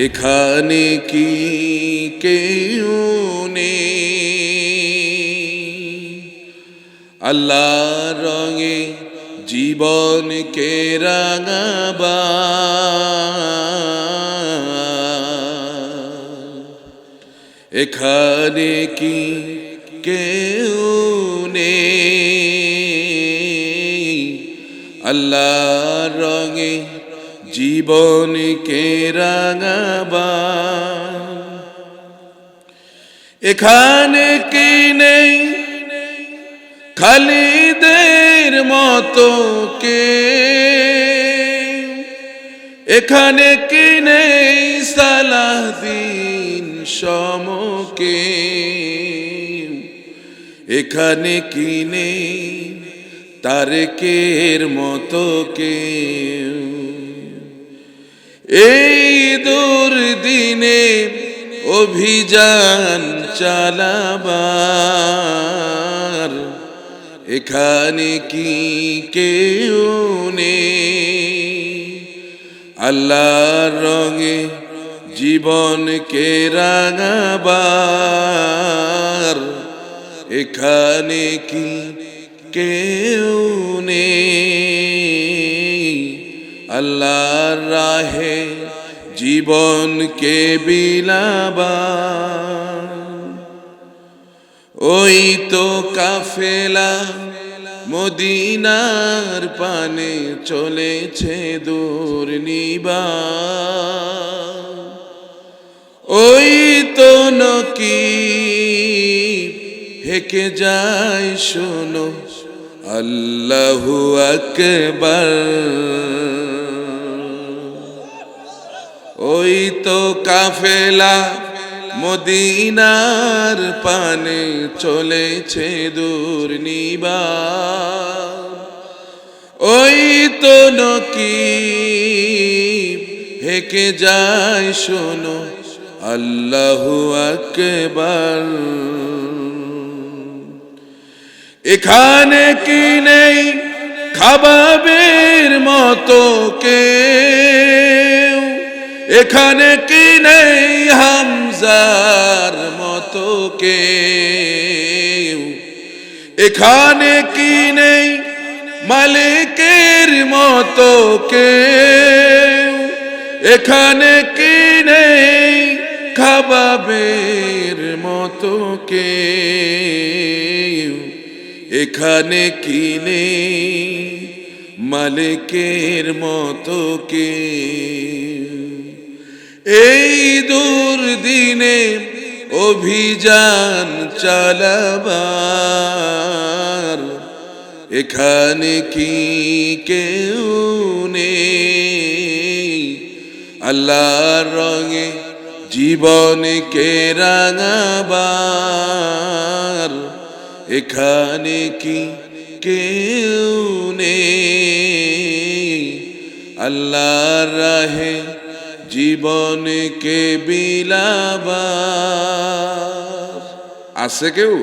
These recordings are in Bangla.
এখানে কি কেউ নেই আল্লাহর রঙে জীবনকে রাঙাবার। এখানে কি কেউ নেই আল্লাহর রঙে জীবনকে রাঙাবার। এখানে কি নেই খালিদের মতো কে, এখানে কি নেই সালাহদ্দিন সমকে, এখানে কি নেই তারেকের মতো কে। এই দুর্দিনে অভিযান চালাবার। এখানে কি কেউ নেই আল্লাহর রঙে জীবনকে রাঙাবার। এখানে কি কেউ নেই আল্লাহর রাহে জীবনকে বিলাবার। ওই তো কাফেলা মদিনার পানে চলেছে দুর্নিবার। ওই তো নকিব হেঁকে যায় শোনো আল্লাহু আকবার। ওই তো কাফেলা মদিনার পানে চলেছে দুর্নিবার। ওই তো নকিব হেঁকে যায় শোনো আল্লাহু আকবার। এখানে কি নেই খাবাবের মতো কেউ, এখানে কি নেই হামজার মতো কেউ, এখানে কি নেই মালিকের মতো কেউ, এখানে কি নেই খাবাবের মতো কেউ, এখানে কি নেই মালিকের মতো কেউ। এই দুর্দিনে অভিযান চালাবার। এখানে কি কেউ নেই আল্লাহর রঙে জীবনকে রাঙাবার। এখানে কি কেউ নেই আল্লাহর রাহে জীবনকে বিলাবার। আছে কেউ?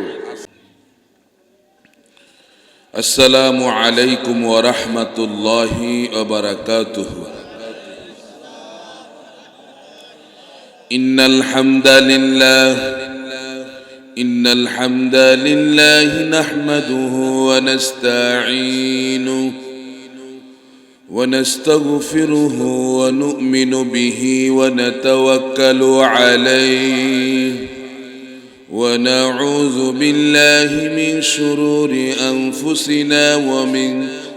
আসসালামু আলাইকুম ওয়া রাহমাতুল্লাহি ওয়া বারাকাতুহু। ইন্নাল হামদালিল্লাহ নাহমাদুহু ওয়া নাস্তাঈনুহু ونستغفره ونؤمن به ونتوكل عليه ونعوذ بالله من شرور أنفسنا ومن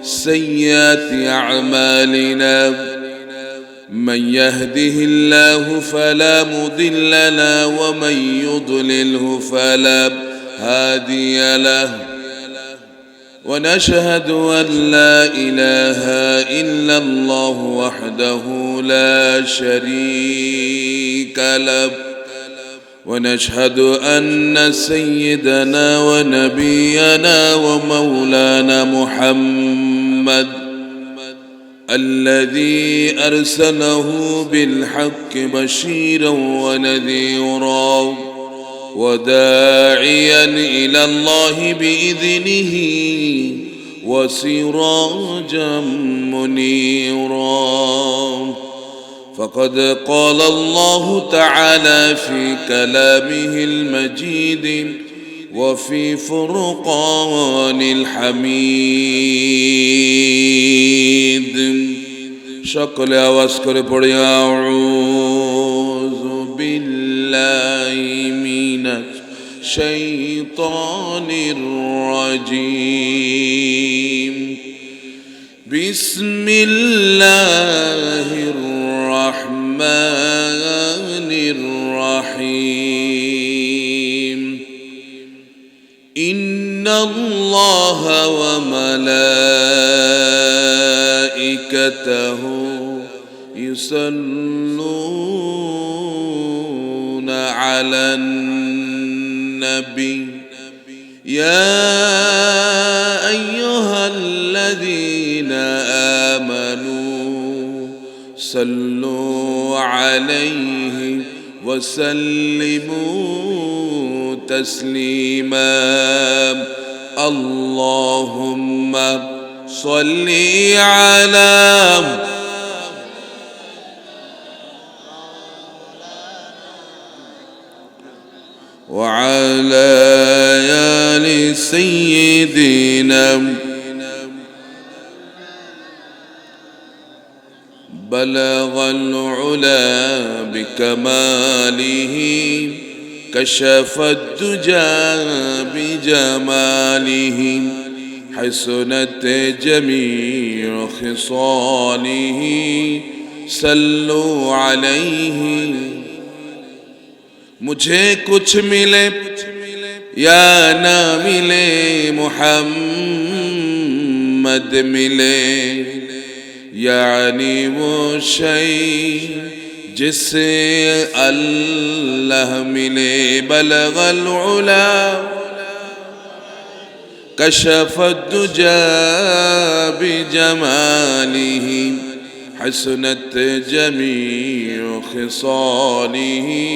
سيئات أعمالنا. من يهده الله فلا مضل له ومن يضلله فلا هادي له. ونشهد أن لا إله إلا الله وحده لا شريك له. ونشهد أن سيدنا ونبينا ومولانا محمد الذي أرسله بالحق بشيرا ونذيرا وداعيا إلى الله بإذنه وسراجا منيرا. فقد قال الله تعالى في كلامه المجيد وفي فرقان الحميد সকলে আওয়াজ করে পড়ি আউযু বিল্লাহি মিনাশ শাইতানির রাজীম বিসমিল্লাহির রাহমানির রাহিম ইন্নাল্লাহা ওয়া মালাইকাতাহু ইউসাল্লুনা আলান নবী ইয়া আইয়ুহাল্লাযীনা আমানু সাল্লু আলাইহি ওয়া সাল্লিমু তাসলিমা আল্লাহুম্মা সাল্লি আলা وعلى آل سيدنا بلغ العلا بكماله كشف الدجى بجماله حسنت جميع خصاله صلوا عليه मुझे कुछ मिले या ना मिले मुहम्मद मिले यानी वो शय जिससे अल्लाह मिले बलगल उला कशफत दुजा बिजमालिही हसनत जमीउ खिसालिही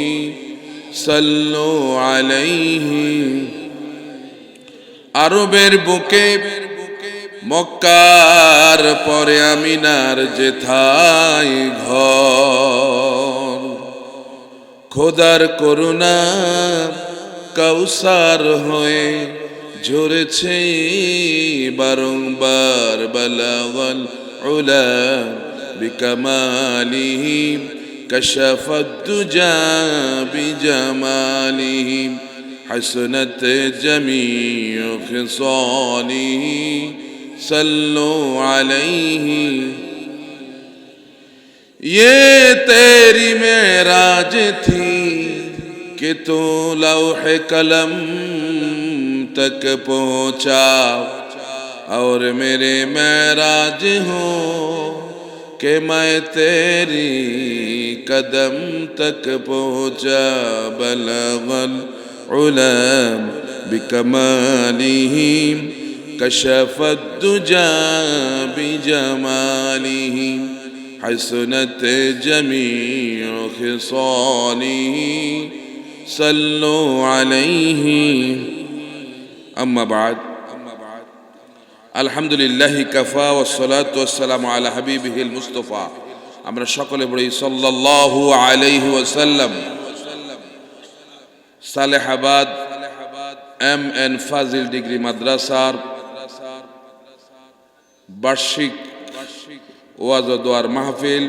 সাল্লু আলাইহি আরবের বুকে মক্কার পরে আমিনার যেথায় ঘর খোদার করুণা কাউসার হয়ে ঝরেছে বারংবার বালাগাল উলা বিকামালিহি كشف الدجى بجماله حسنت جميع خصاله صلوا عليه ये तेरी मेराज थी कि तू लौह कलम तक पहुंचा और मेरे मेराज हो कि मैं तेरी कदम तक पहुंचा बलगल उला बिकमालिही कशफत दुजा बिजमालिही हसनत जमीउ खिसालिही सल्लु अलैहि अम्मा बाद আলহামদুলিল্লাহি কাফা ওয়াসসালাতু ওয়াসসালামু আলা হাবিবিহিল মুস্তাফা আমরা সকলে বলি সাল্লাল্লাহু আলাইহি ওয়াসাল্লাম সালেহাবাদ এম.এন. ফাজিল ডিগ্রি মাদ্রাসার বার্ষিক ওয়াজ ও দোয়ার মাহফিল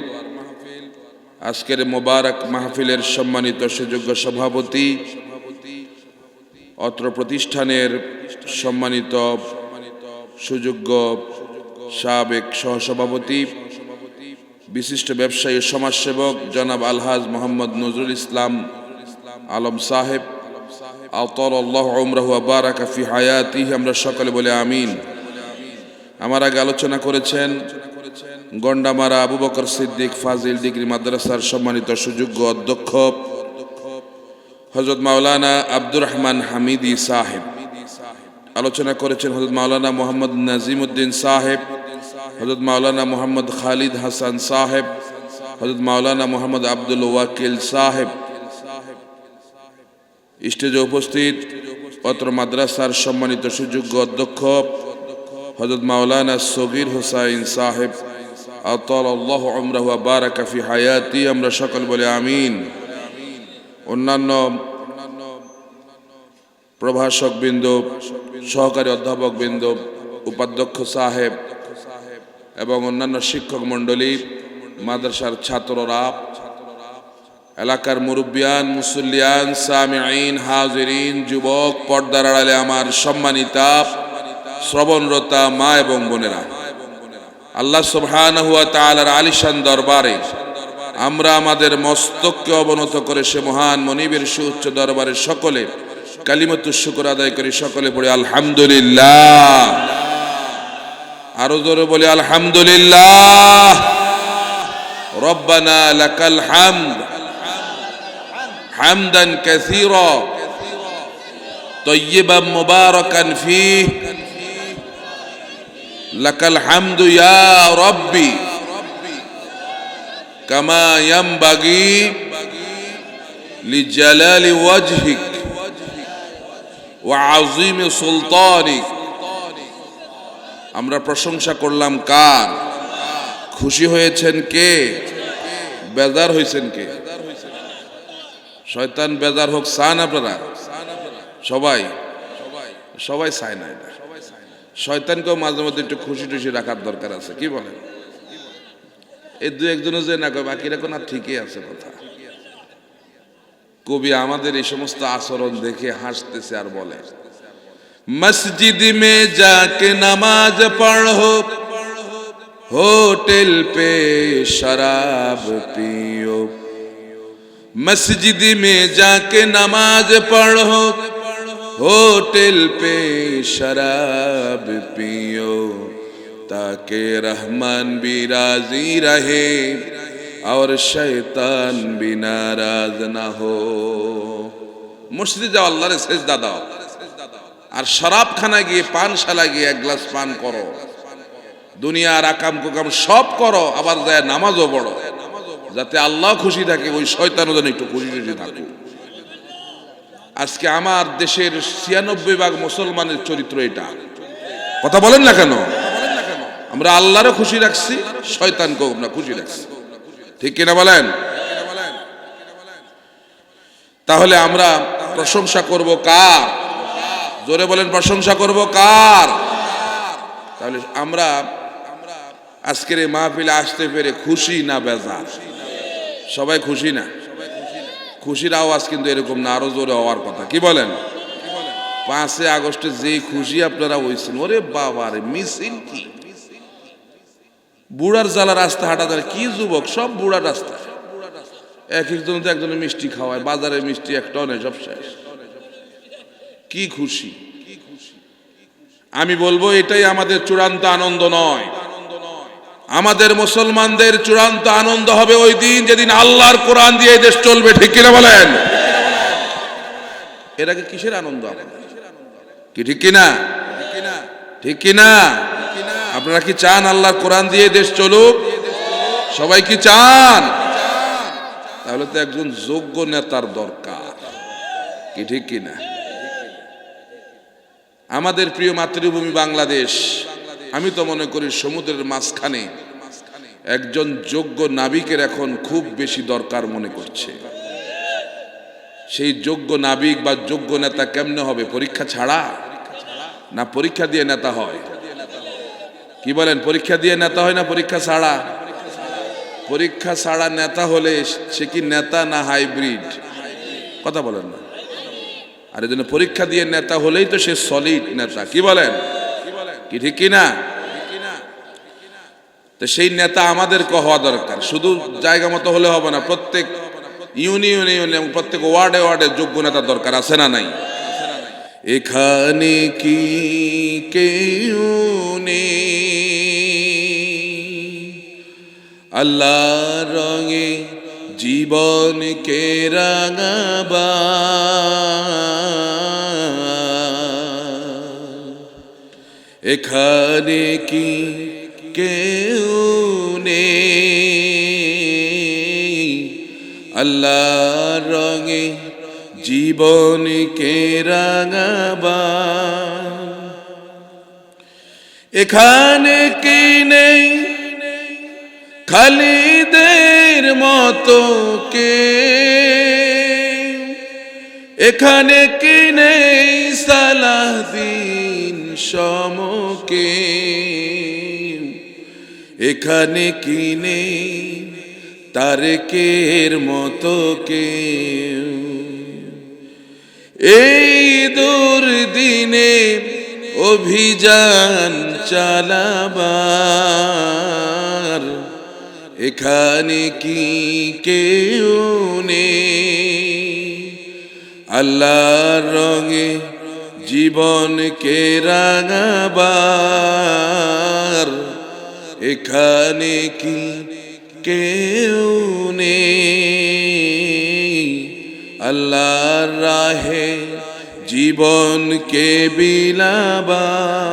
আজকের মোবারক মাহফিলের সম্মানিত সুযোগ্য সভাপতি অত্র প্রতিষ্ঠানের সম্মানিত সুযোগ্য সাবেক সহসভাপতি বিশিষ্ট ব্যবসায়ী ও সমাজসেবক জনাব আলহাজ মোহাম্মদ নজরুল ইসলাম আলম সাহেব আতালাল্লাহু উমরাহু ওয়া বারাকা ফি হায়াতিহি আমরা সকলে বলে আমিন। আমার আগে আলোচনা করেছেন গন্ডামারা আবু বকর সিদ্দিক ফাজিল ডিগ্রি মাদ্রাসার সম্মানিত সুযোগ্য অধ্যক্ষ হযরত মাওলানা আব্দুর রহমান হামিদি সাহেব। আলোচনা করেছেন হযরত মাওলানা মোহাম্মদ নাজিমউদ্দিন সাহেব, হযরত মাওলানা মোহাম্মদ খালিদ হাসান সাহেব, হযরত মাওলানা মোহাম্মদ আব্দুল ওয়াকিল সাহেব। স্টেজে উপস্থিত অত্র মাদ্রাসার সম্মানিত সুযোগ্য অধ্যক্ষ হযরত মাওলানা সগীর হোসাইন সাহেব, আতালাল্লাহু উমরাহু ওয়া বারাকা ফি হায়াতি। আমরা সকল বলে আমিন। অন্যান্য প্রভাষক বৃন্দ, সহকারী অধ্যাপক বৃন্দ, উপাধ্যক্ষ সাহেব এবং অন্যান্য শিক্ষক মণ্ডলী, মাদ্রাসার ছাত্ররা, এলাকার মুরব্বিয়ান, মুসল্লিয়ান, সামিঈন, হাজিরিন, যুবক, পর্দার আড়ালে আমার সম্মানিতা শ্রবণরতা মা এবং বোনেরা, আল্লাহ সুবহানাহু ওয়া তাআলার আলিশান দরবারে আমরা আমাদের মস্তককে অবনত করে সে মহান মনিবের সুউচ্চ দরবারে সকলে কালিমাতুশ শুকর আদায় করি। সকলে পড়ি আলহামদুলিল্লাহ। আরো জোরে বলি আলহামদুলিল্লাহ। রব্বানা লাকাল হামদ হামদান কাসীরা তাইয়িবান মুবারাকান ফীহ লাকাল হামদু ইয়া রাব্বি কামা ইয়ানবাগি লিজালালি ওয়াজহিক ওয়া আযীমি সুলতানিক। আমরা প্রশংসা করলাম কার? খুশি হয়েছেন কে? বেজার হয়েছেন কে? শয়তান বেজার হোক চান আপনারা? সবাই সবাই চায় না। এটা শয়তানকেও মাঝে মধ্যে একটু খুশি টুশি রাখার দরকার আছে, কি বলেন? এই দু একজনও যে না কয়, বাকিরা কোন ঠিকই আছে কথা। কবি আমাদের এই সমস্ত আচরণ দেখে হাসতেছে আর বলে, মসজিদ মে যাকে নামাজ পড়ো, হোটেল পে শরাব পিयो। मस्जिद में जाके नमाज पढ़ो, होटल पे शराब पियो, ताकि रहमान भी राजी रहे और शैतान भी नाराज ना हो। मस्जिदे जाओ, আল্লাহরে সেজদা দাও, আর শরাবখানা গিয়ে পানশালা গিয়ে এক গ্লাস পান করো, দুনিয়ার আকাম কুকাম সব করো, আবার যায় নামাজও পড়ো, যাতে আল্লাহ খুশি থাকে, ওই শয়তানও যেন একটু খুশি খুশি থাকুক। আজকে আমার দেশের ৯৬% মুসলমানের চরিত্র এটা। কথা বলেন না কেন? আমরা আল্লাহরও খুশি রাখছি, শয়তানকেও আমরা খুশি রাখছি, ঠিক কিনা বলেন? তাহলে আমরা প্রশংসা করব কার? জোরে বলেন, প্রশংসা করব কার? তাহলে আমরা আজকের এই মাহফিলে আসতে পেরে খুশি না বেজার? সবাই খুশি না? খুশির আওয়াজ কিন্তু এরকম না, আরো জোরে হওয়ার কথা, কি বলেন? ৫ আগস্টে যেই খুশি আপনারা হইছেন, ওরে বাবা রে, মিছিল কি! বুড়ার জ্বালা রাস্তা হাঁটা যায়, কি যুবক, সব বুড়া রাস্তা, এক একজন তো একজনের মিষ্টি খাওয়ায়, বাজারে মিষ্টি একটাও নেই, সব শেষ। কি খুশি! আমি বলবো এটাই আমাদের চূড়ান্ত আনন্দ নয়। আমাদের মুসলমানদের চূড়ান্ত আনন্দ হবে ওই দিন যেদিন আল্লাহর কোরআন দিয়ে দেশ চলবে, ঠিক কিনা বলেন? এর আগে কিসের আনন্দ? কি ঠিক কিনা? ঠিক কিনা? আপনারা কি চান আল্লাহর কোরআন দিয়ে দেশ চলুক? সবাই কি চান? তাহলে তো একজন যোগ্য নেতার দরকার, কি ঠিক কিনা? আমাদের প্রিয় মাতৃভূমি বাংলাদেশ, আমি তো মনে করি সমুদ্রের মাঝখানে একজন যোগ্য নাবিকের এখন খুব বেশি দরকার মনে করছে। সেই যোগ্য নাবিক বা যোগ্য নেতা কেমনে হবে? পরীক্ষা ছাড়া না পরীক্ষা দিয়ে নেতা হয়? কি বলেন, পরীক্ষা দিয়ে নেতা হয় না পরীক্ষা ছাড়া? পরীক্ষা ছাড়া নেতা হলে সে কি নেতা না হাইব্রিড? কথা বলেন না। আর এই জন্য পরীক্ষা দিয়ে নেতা হলেই তো সে সলিড নেতা, কি বলেন? কি ঠিক কিনা? তো সেই নেতা আমাদেরকে হওয়া দরকার। শুধু জায়গা মতো হলে হবে না, প্রত্যেক ইউনিয়নে এবং প্রত্যেক ওয়ার্ডে ওয়ার্ডে যোগ্য নেতা দরকার, আছে না নাই? এখানে কি কেউ নেই আল্লাহর রঙে জীবনকে রাঙাবা, এখানে কি কেউ নেই আল্লাহর রঙে জীবনকে রাঙাবা, এখানে কি নেই খালিদের মতো কে এখানে কি নেই সালাহদ্দিন সমকে এখানে কি নেই তারেকের মতো কেউ এই দুর্দিনে অভিযান চালাবার এখানে কি কেউ নেই আল্লাহর রঙে জীবনকে রাঙাবার এখানে কি কেউ নেই আল্লাহর রাহে জীবনকে বিলাবার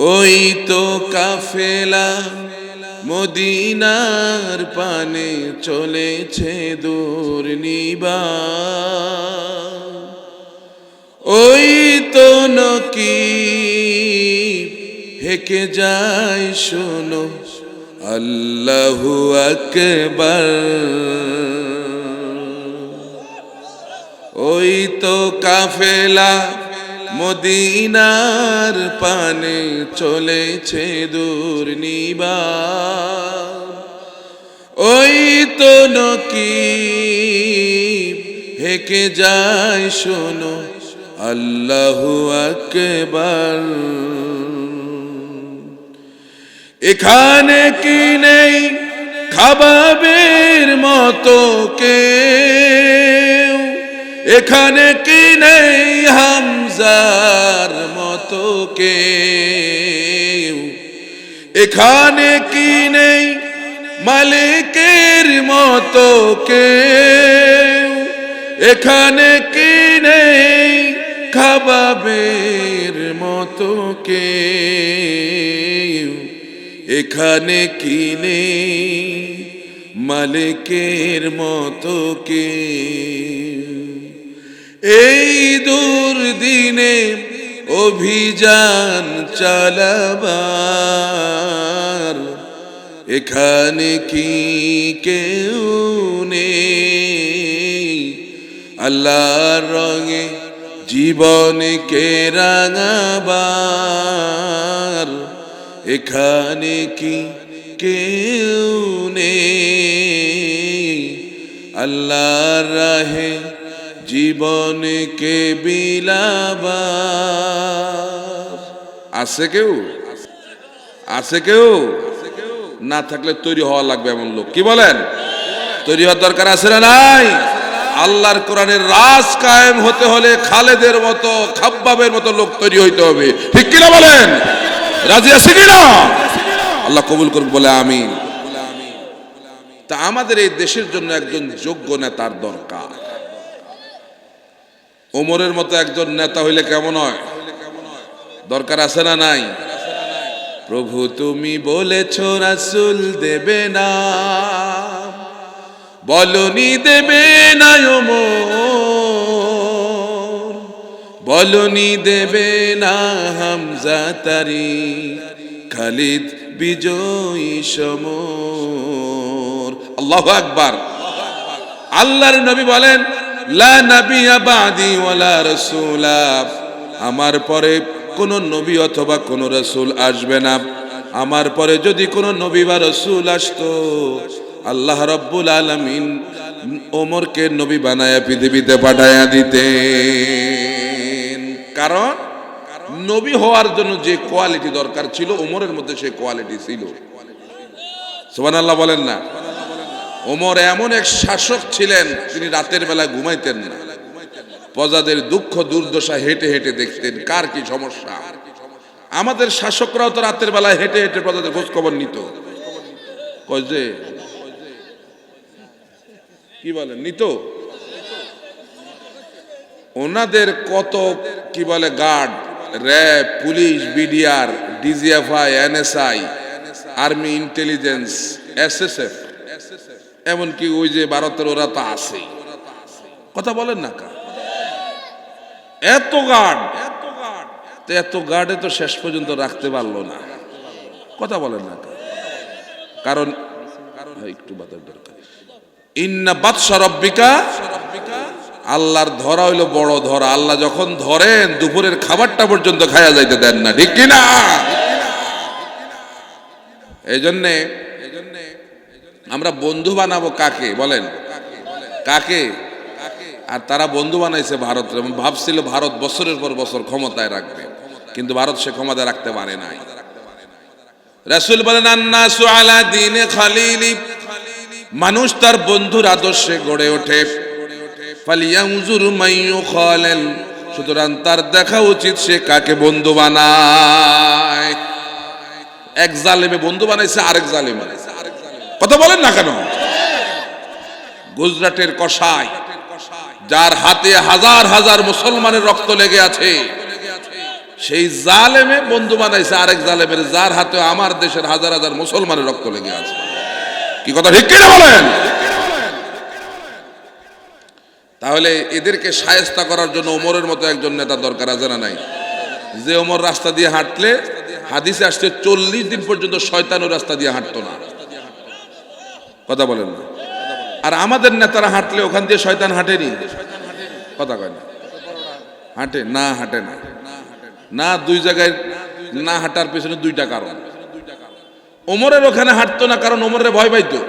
ওই তো কাফেলা মদিনার পানে চলেছে দুর্নিবার ওই তো নকিব হেকে যায় শোনো আল্লাহু আকবার ওই তো কাফেলা মদিনার পানে চলেছে দুর্নিবার ওই তো নকিব হেকে যায় শোনো আল্লাহু আকবার এখানে কি নেই খাবাবের মতো কেউ এখানে কি নেই হামজার মতো কেউ এখানে কি নেই মালিকের মতো কেউ এখানে কি নেই খাবাবের মতো কেউ এখানে কি নেই মালিকের মতো কেউ এই দুর্দিনে অভিযান চালাবার এখানে কি কেউ নেই আল্লাহর রঙে জীবনকে রাঙাবার এখানে কি কেউ নেই আল্লাহর রাহে জীবনকে বিলাবার আছে কেউ আছে কেউ না থাকলে তৈরি হওয়া লাগবে এমন লোক কি বলেন তৈরি হওয়ার দরকার আছে না নাই আল্লাহর কোরআনের রাজ কায়েম হতে হলে খালেদের মতো খাব্বাবের মতো লোক তৈরি হইতে হবে ঠিক কিনা বলেন রাজি আছে কিনা আল্লাহ কবুল করুক বলে আমিন তা আমাদের এই দেশের জন্য একজন যোগ্য নেতার দরকার ওমরের মতো একজন নেতা হইলে কেমন হয় দরকার আছে না নাই প্রভু তুমি বলেছ রাসূল দেবে না বলনি দেবে না ওমর বলনি দেবে না হামজা তারি খালিদ বিজয়ী সমর আল্লাহু আকবার আল্লাহর নবী বলেন লা নাবিয়্যা বাদি ওয়ালা রাসূলা আমার পরে কোন নবী অথবা কোন রাসূল আসবে না আমার পরে যদি কোন নবী বা রাসূল আসতো আল্লাহ রাব্বুল আলামিন ওমরকে নবী বানায়া পৃথিবীতে পাঠায়া দিতেন কারণ নবী হওয়ার জন্য যে কোয়ালিটি দরকার ছিল ওমরের মধ্যে সেই কোয়ালিটি ছিল সুবহানাল্লাহ বলেন না ওমর এমন এক শাসক ছিলেন তিনি রাতের বেলা ঘুমাইতেন না প্রজাদের দুঃখ দুর্দশা হেঁটে হেঁটে দেখতেন কার কি সমস্যা আমাদের শাসকরাও তো রাতের বেলা হেঁটে হেঁটে প্রজাদের খোঁজ খবর নিত কই যে কি বলেন নিত ওনাদের কত কি বলে guard RAB police BDR DGFI NSI army intelligence SSF এমনকি ওই যে ভারতের ওরা তো আছে কথা বলেন না কা এত গার্ডে তো শেষ পর্যন্ত রাখতে পারলো না কথা বলেন না কা কারণ একটু বাতার দরকার। ইন্না বাতশা রাব্বিকা, আল্লাহর ধরা হইলো বড় ধরা। আল্লাহ যখন ধরেন দুপুরের খাবারটা পর্যন্ত খায়া যাইতে দেন না, ঠিক কিনা? এই জন্যে আমরা বন্ধু বানাবো কাকে বলেন? কাকে? আর তারা বন্ধু বানাইছে ভারত। ভাবছিল ভারত বছরের পর বছর ক্ষমতায় রাখবে, কিন্তু ভারত সে ক্ষমতায় রাখতে পারে নাই। রাসূল বলেন আন্নাসু আলা দীনে খালিলি, মানুষ তার বন্ধুর আদর্শে গড়ে ওঠে। ফালিয়ানজুর মাইয়ু খালিল, সুতরাং তার দেখা উচিত সে কাকে বন্ধু বানায়। এক জালেমে বন্ধু বানাইছে আরেক জালেম, কথা বলেন না কেন? গুজরাটের কসাই, যার হাতে হাজার হাজার মুসলমানের রক্ত লেগে আছে, সেই জালেমে বন্ধু বানাইছে আরেক জালেমের, যার হাতে আমার দেশের হাজার হাজার মুসলমানের রক্ত লেগে আছে। কি কথা ঠিক কিনা বলেন? তাহলে এদেরকে শায়েস্তা করার জন্য ওমরের মতো একজন নেতা দরকার আছে না নাই? যে ওমর রাস্তা দিয়ে হাঁটলে, হাদিসে আসছে 40 দিন পর্যন্ত শয়তানও রাস্তা দিয়ে হাঁটতো না, কথা বলেন না? আর আমাদের নেতারা হাঁটলে ওখান দিয়ে শয়তান হাঁটেনি, কথা কয় না? হাঁটে না? হাঁটে না? না, দুই জায়গায় না হাঁটার পেছনে দুইটা কারণ। ওমরের ওখানে হাঁটতো না কারণ ওমরের ভয় পাইতো,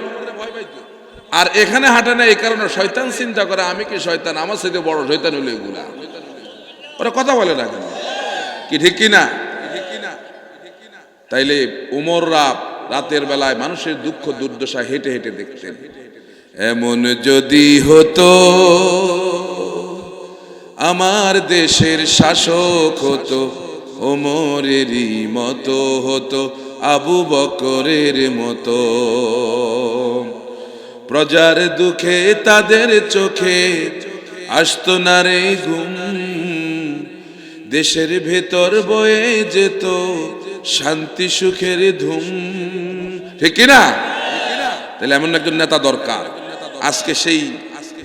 আর এখানে হাঁটে না এই কারণে শয়তান চিন্তা করে আমি কি শয়তান, আমার সাথে বড় শয়তান হইলো এগুলা। ওরা কথা বলে না কেন? কি ঠিক কিনা? তাইলে ওমররা রাতের বেলায় মানুষের দুঃখ দুর্দশা হেঁটে হেঁটে দেখতেন। এমন যদি হতো আমার দেশের শাসক হতো, ওমরেরই মতো হতো আবু বকরের মতো। প্রজার দুঃখে তাদের চোখে আসতো না রে ঘুম, দেশের ভেতর বয়ে যেত শান্তি সুখের ধুম, ঠিক কিনা? তাহলে এমন একজন নেতা দরকার। আজকে সেই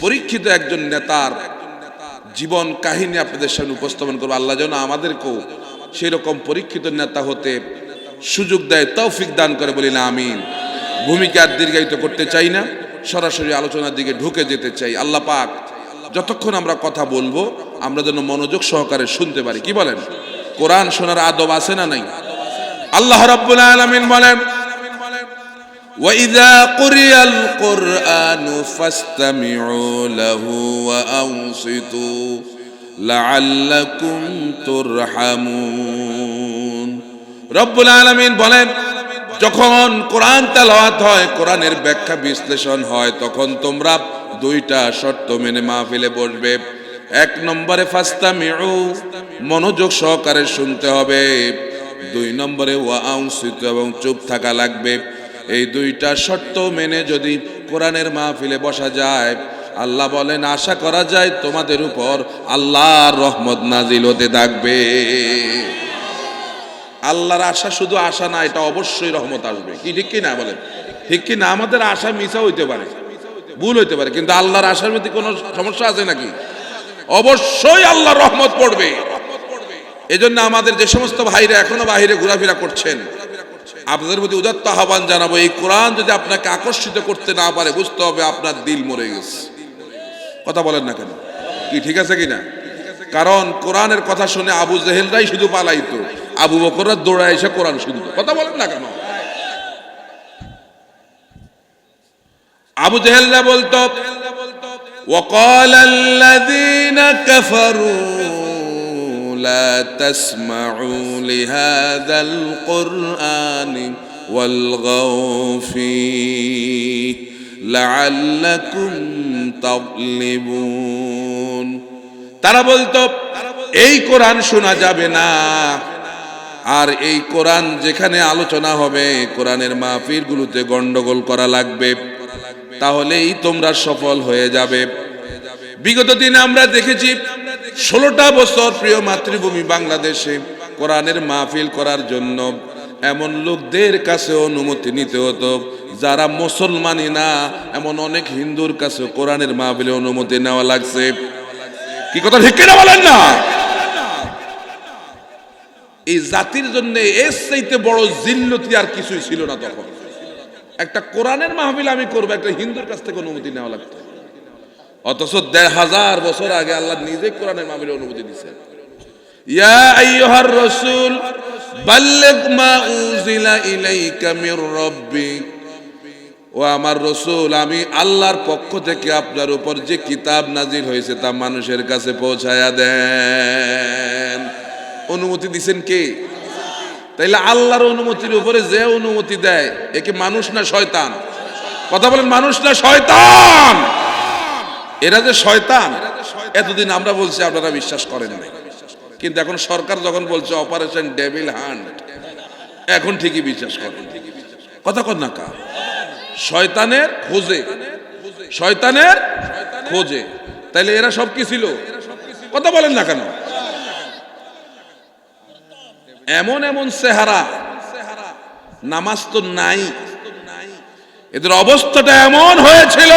পরীক্ষিত একজন নেতার জীবন কাহিনী আপনাদের সামনে উপস্থাপন করবো। আল্লাহ যেন আমাদেরকেও সেই রকম পরীক্ষিত নেতা হতে সুযোগ দেয়, তৌফিক দান করে, বলি না আমিন। ভূমিকা আর দীর্ঘায়িত করতে চাই না, সরাসরি আলোচনার দিকে ঢুকে যেতে চাই। আল্লাহ পাক যতক্ষণ আমরা কথা বলবো আমরা যেন মনোযোগ সহকারে শুনতে পারি। কি বলেন? কোরআন শোনার আদব আছে না নাই? আল্লাহ রাব্বুল আলামিন বলেন وَإِذَا قُرِئَ الْقُرْآنُ فَاسْتَمِعُوا لَهُ وَأَنصِتُوا لَعَلَّكُمْ تُرْحَمُونَ। রব্বুল আলামিন বলেন যখন কোরআন তেলাওয়াত হয়, কোরআনের ব্যাখ্যা বিশ্লেষণ হয়, তখন তোমরা দুইটা শর্ত মেনে মাহফিলে বসবে। এক নম্বরে ফাস্তামিউ, মনোযোগ সহকারে শুনতে হবে। দুই নম্বরে ওয়া আনসিতু, এবং চুপ থাকা লাগবে। এই দুইটা শর্ত মেনে যদি কোরআনের মাহফিলে বসা যায়, আল্লাহ বলেন আশা করা যায় তোমাদের উপর আল্লাহর রহমত নাজিল হতে থাকবে। আল্লাহর আশা শুধু আশা না, এটা অবশ্যই রহমত আসবে। কি ঠিক কি না বলেন? ঠিক কি না? আমাদের আশা মিছা হইতে পারে, ভুল হইতে পারে, কিন্তু আল্লাহর আশার মধ্যে কোনো সমস্যা আছে নাকি? অবশ্যই আল্লাহর রহমত পড়বে। এজন্য আমাদের যে সমস্ত ভাইরা এখনো বাহিরে ঘোরাফেরা করছেন, আপনাদের প্রতি উদাত্ত আহ্বান জানাবো, এই কোরআন যদি আপনাকে আকর্ষিত করতে না পারে, বুঝতে হবে আপনার দিল মরে গেছে। কথা বলেন না কেন? কি ঠিক আছে কিনা? কারণ কোরআনের কথা শুনে আবু জেহেলরাই শুধু পালাইতো, আবু বকররা দৌড়ায় এসে কোরআন শুনতো। কথা বলেন না কেন? আবু জেহেলরা বলতো وقال الذين كفروا لا تسمعوا لهذا القرآن والغوا فيه لعلكم تغلبون। তারা বলতো এই কোরআন শোনা যাবে না, আর এই কোরআন যেখানে আলোচনা হবে, কোরআনের মাহফিলগুলোতে গন্ডগোল করা লাগবে, তাহলেই তোমরা সফল হয়ে যাবে। বিগত দিনে আমরা দেখেছি 16টা বছর প্রিয় মাতৃভূমি বাংলাদেশে কোরআনের মাহফিল করার জন্য এমন লোকদের কাছে অনুমতি নিতে হতো যারা মুসলমানই না, এমন অনেক হিন্দুর কাছে কোরআনের মাহফিলে অনুমতি নেওয়া লাগছে। কি কথা ঠিক কিনা বলেন না? এই জাতির জন্য এর চাইতে বড় জিল্লতি আর কিছুই ছিল না তখন। একটা কোরআনের মাহফিল আমি করবো, একটা হিন্দুর কাছ থেকে অনুমতি নেওয়া লাগতো। অথচ ১৫০০ বছর আগে আল্লাহ নিজে কোরআনের মাহফিলের অনুমতি দিয়েছেন। ইয়া আইয়ুহার রাসূল বাল্লিগ মা উনজিলা ইলাইকা মির রাব্বিক, ও আমার রাসূল, আমি আল্লাহর পক্ষ থেকে আপনার উপর যে কিতাব নাজিল হয়েছে তা মানুষের কাছে পৌঁছায়া দেন। অনুমতি দিবেন কে? তাইলে আল্লাহর অনুমতির উপরে যে অনুমতি দেয় একে মানুষ না শয়তান? কথা বলেন, মানুষ না শয়তান? এরা যে শয়তান এতদিন আমরা বলছি, আপনারা বিশ্বাস করেন না, কিন্তু এখন সরকার যখন বলছে অপারেশন ডেভিল হান্ট, এখন ঠিকই বিশ্বাস করেন। কথা কন না কা? শয়তানের খোঁজে, শয়তানের খোঁজে। তাইলে এরা সব কি ছিল? কথা বলেন না কেন? এমন এমন চেহারা, নামাজ তো নাই, এদের অবস্থাটা এমন হয়েছিল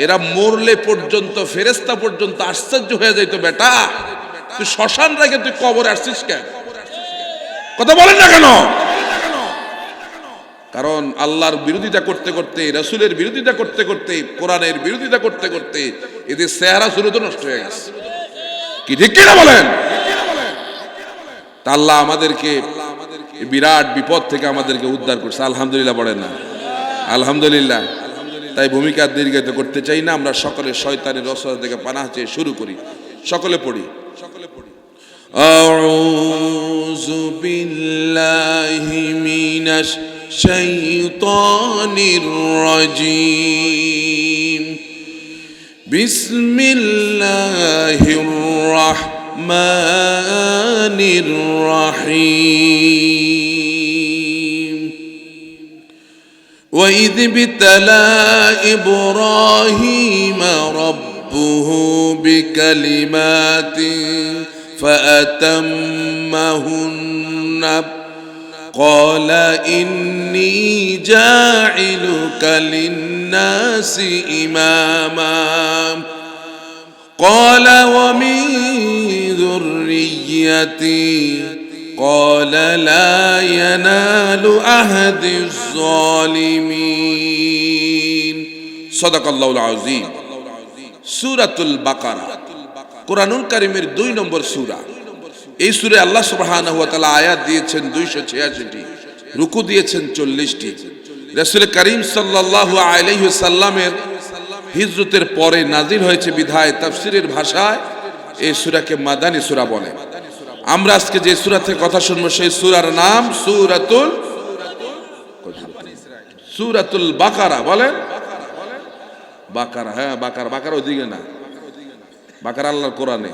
এরা মরলে পর্যন্ত ফেরেশতা পর্যন্ত আশ্চর্য হয়ে যাইতো, বেটা তুই শ্মশান রেখে তুই কবরে আসছিস কেন? কথা বলেন না কেন? কারণ আল্লাহর বিরোধিতা করতে করতে, রাসূলের বিরোধিতা করতে করতে, কোরআনের বিরোধিতা করতে করতে এদের চেহারা সুরত নষ্ট হয়ে গেছে। কি ঠিক কিনা বলেন? তা আল্লাহ আমাদেরকে বিরাট বিপদ থেকে আমাদেরকে উদ্ধার করছে, আলহামদুলিল্লাহ বলেন না? আলহামদুলিল্লাহ। তাই ভূমিকা দীর্ঘায়িত করতে চাই না, আমরা সকলে শয়তানের রসদ থেকে পানাহ চেয়ে শুরু করি। সকলে পড়ি। আউযু বিল্লাহি মিনাশ শাইতানির রাজীম। বিসমিল্লাহির রাহমানির রাহিম। وَإِذِ ابْتَلَى إِبْرَاهِيمَ رَبُّهُ بِكَلِمَاتٍ فَأَتَمَّهُنَّ قَالَ إِنِّي جَاعِلُكَ لِلنَّاسِ إِمَامًا قَالَ وَمِن ذُرِّيَّتِي قال لا ينال عهد الظالمين صدق الله العظيم। সূরাতুল বাকারা কোরআনুল কারীমের ২ নম্বর সূরা। এই সূরা আল্লাহ সুবহানাহু ওয়া তাআলা আয়াত দিয়েছেন ২৮৬টি, রুকু দিয়েছেন ৪০টি। রাসূল করিম সাল্লাল্লাহু আলাইহি ওয়াসাল্লামের হিজরতের পরে নাজিল হয়েছে বিধায় তাফসীরের ভাষায় এই সূরাকে মাদানী সূরা বলে। আমরা আজকে যে সূরা থেকে কথা শুনবো সেই সূরার নাম সূরাতুল বাকারা। বলেন বাকারা। হ্যাঁ বাকারা, বাকারা ওইদিকে না, বাকারা আল্লাহর কোরআনে।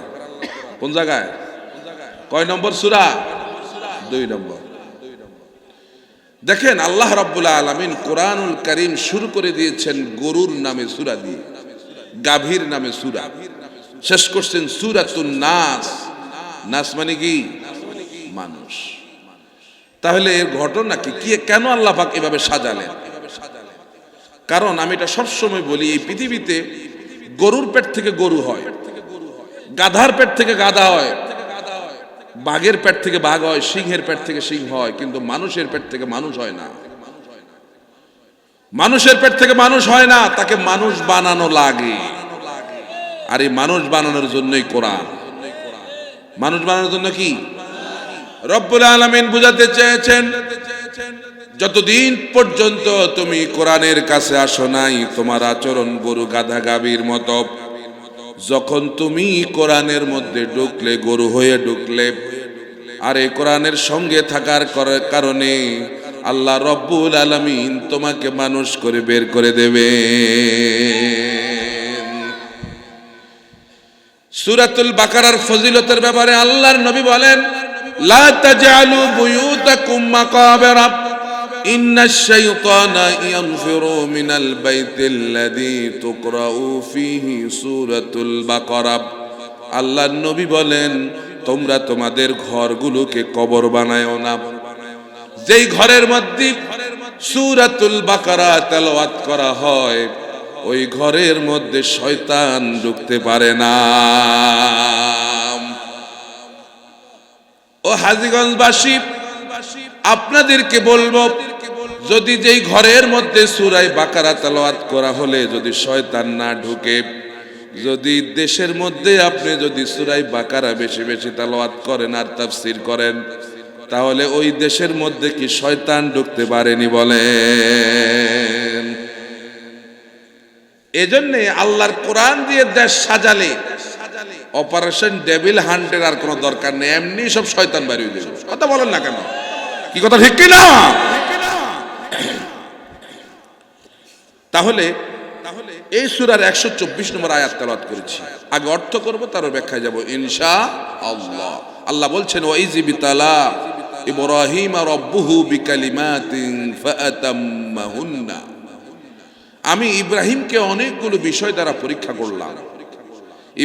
কোন জায়গায়? কয় নম্বর সূরা? ২ নম্বর। দেখেন আল্লাহ রাব্বুল আলামিন কোরআনুল কারীম শুরু করে দিয়েছেন গরুর নামে সূরা দিয়ে, গাভীর নামে সূরা, শেষ করছেন সূরাতুন নাস। নাস মানে কি? মানুষ। তাহলে এর ঘটনা কি? কেন আল্লাহ পাক এভাবে সাজালেন? কারণ আমি এটা সবসময় বলি, এই পৃথিবীতে গরুর পেট থেকে গরু হয়, গাধার পেট থেকে গাধা হয়, বাঘের পেট থেকে বাঘ হয়, সিংহের পেট থেকে সিংহ হয়, কিন্তু মানুষের পেট থেকে মানুষ হয় না। মানুষের পেট থেকে মানুষ হয় না, তাকে মানুষ বানানো লাগে। আর এই মানুষ বানানোর জন্যই কোরআন। মানুষ বানানোর জন্য কি রব্বুল আলামিন বুঝাতে চেয়েছেন, যতদিন পর্যন্ত তুমি কোরআনের কাছে আসো নাই তোমার আচরণ গরু গাধা গাভীর মতো। যখন তুমি কোরআনের মধ্যে ঢুকলে গরু হয়ে ঢুকলে, আর এই কোরআনের সঙ্গে থাকার কারণে আল্লাহ রব্বুল আলামিন তোমাকে মানুষ করে বের করে দেবে। সূরাতুল বাকারার ফজিলতের ব্যাপারে আল্লাহর নবী বলেন, লা তাজআলু বুয়ুতাকুম মাকাবিরা ইন্নাশ শাইতানা ইয়ানফিরু মিনাল বাইতিল্লাযী তুকরাউ ফীহি সূরাতুল বাকারা। আল্লাহর নবী বলেন, তোমরা তোমাদের ঘরগুলোকে কবর বানায়ও না, যেই ঘরের মধ্যে সূরাতুল বাকারা তেলাওয়াত করা হয় ওই ঘরের মধ্যে শয়তান ঢুকতে পারে না। ও হাজীগঞ্জবাসী, আপনাদেরকে বলবো, যদি যেই ঘরের মধ্যে সূরা বাকারা তেলাওয়াত করা হলে যদি শয়তান না ঢুকে, যদি দেশের মধ্যে আপনি যদি সূরা বাকারা বেশি বেশি তেলাওয়াত করেন আর তাফসীর করেন, তাহলে ওই দেশের মধ্যে কি শয়তান ঢুকতে পারেনি বলেন? এজন্যে আল্লাহর কোরআন দিয়ে দেশ সাজালে অপারেশন ডেভিল হান্টের আর কোনো দরকার নেই, এমনি সব শয়তান বেরিয়ে যাবে। কথা বলেন না কেন? কি কথা ঠিক কি না? তাহলে এই সূরার 124 নম্বর আয়াত তেলাওয়াত করেছি, আগে অর্থ করব তারপর ব্যাখ্যায় যাব ইনশাআল্লাহ। আল্লাহ বলছেন ওয়াইজি বিতালা ইব্রাহিম রাব্বুহু বিকালিমাতিন ফাআতাম্মাহুন্না, আমি ইব্রাহিমকে অনেকগুলো বিষয় দ্বারা পরীক্ষা করলাম।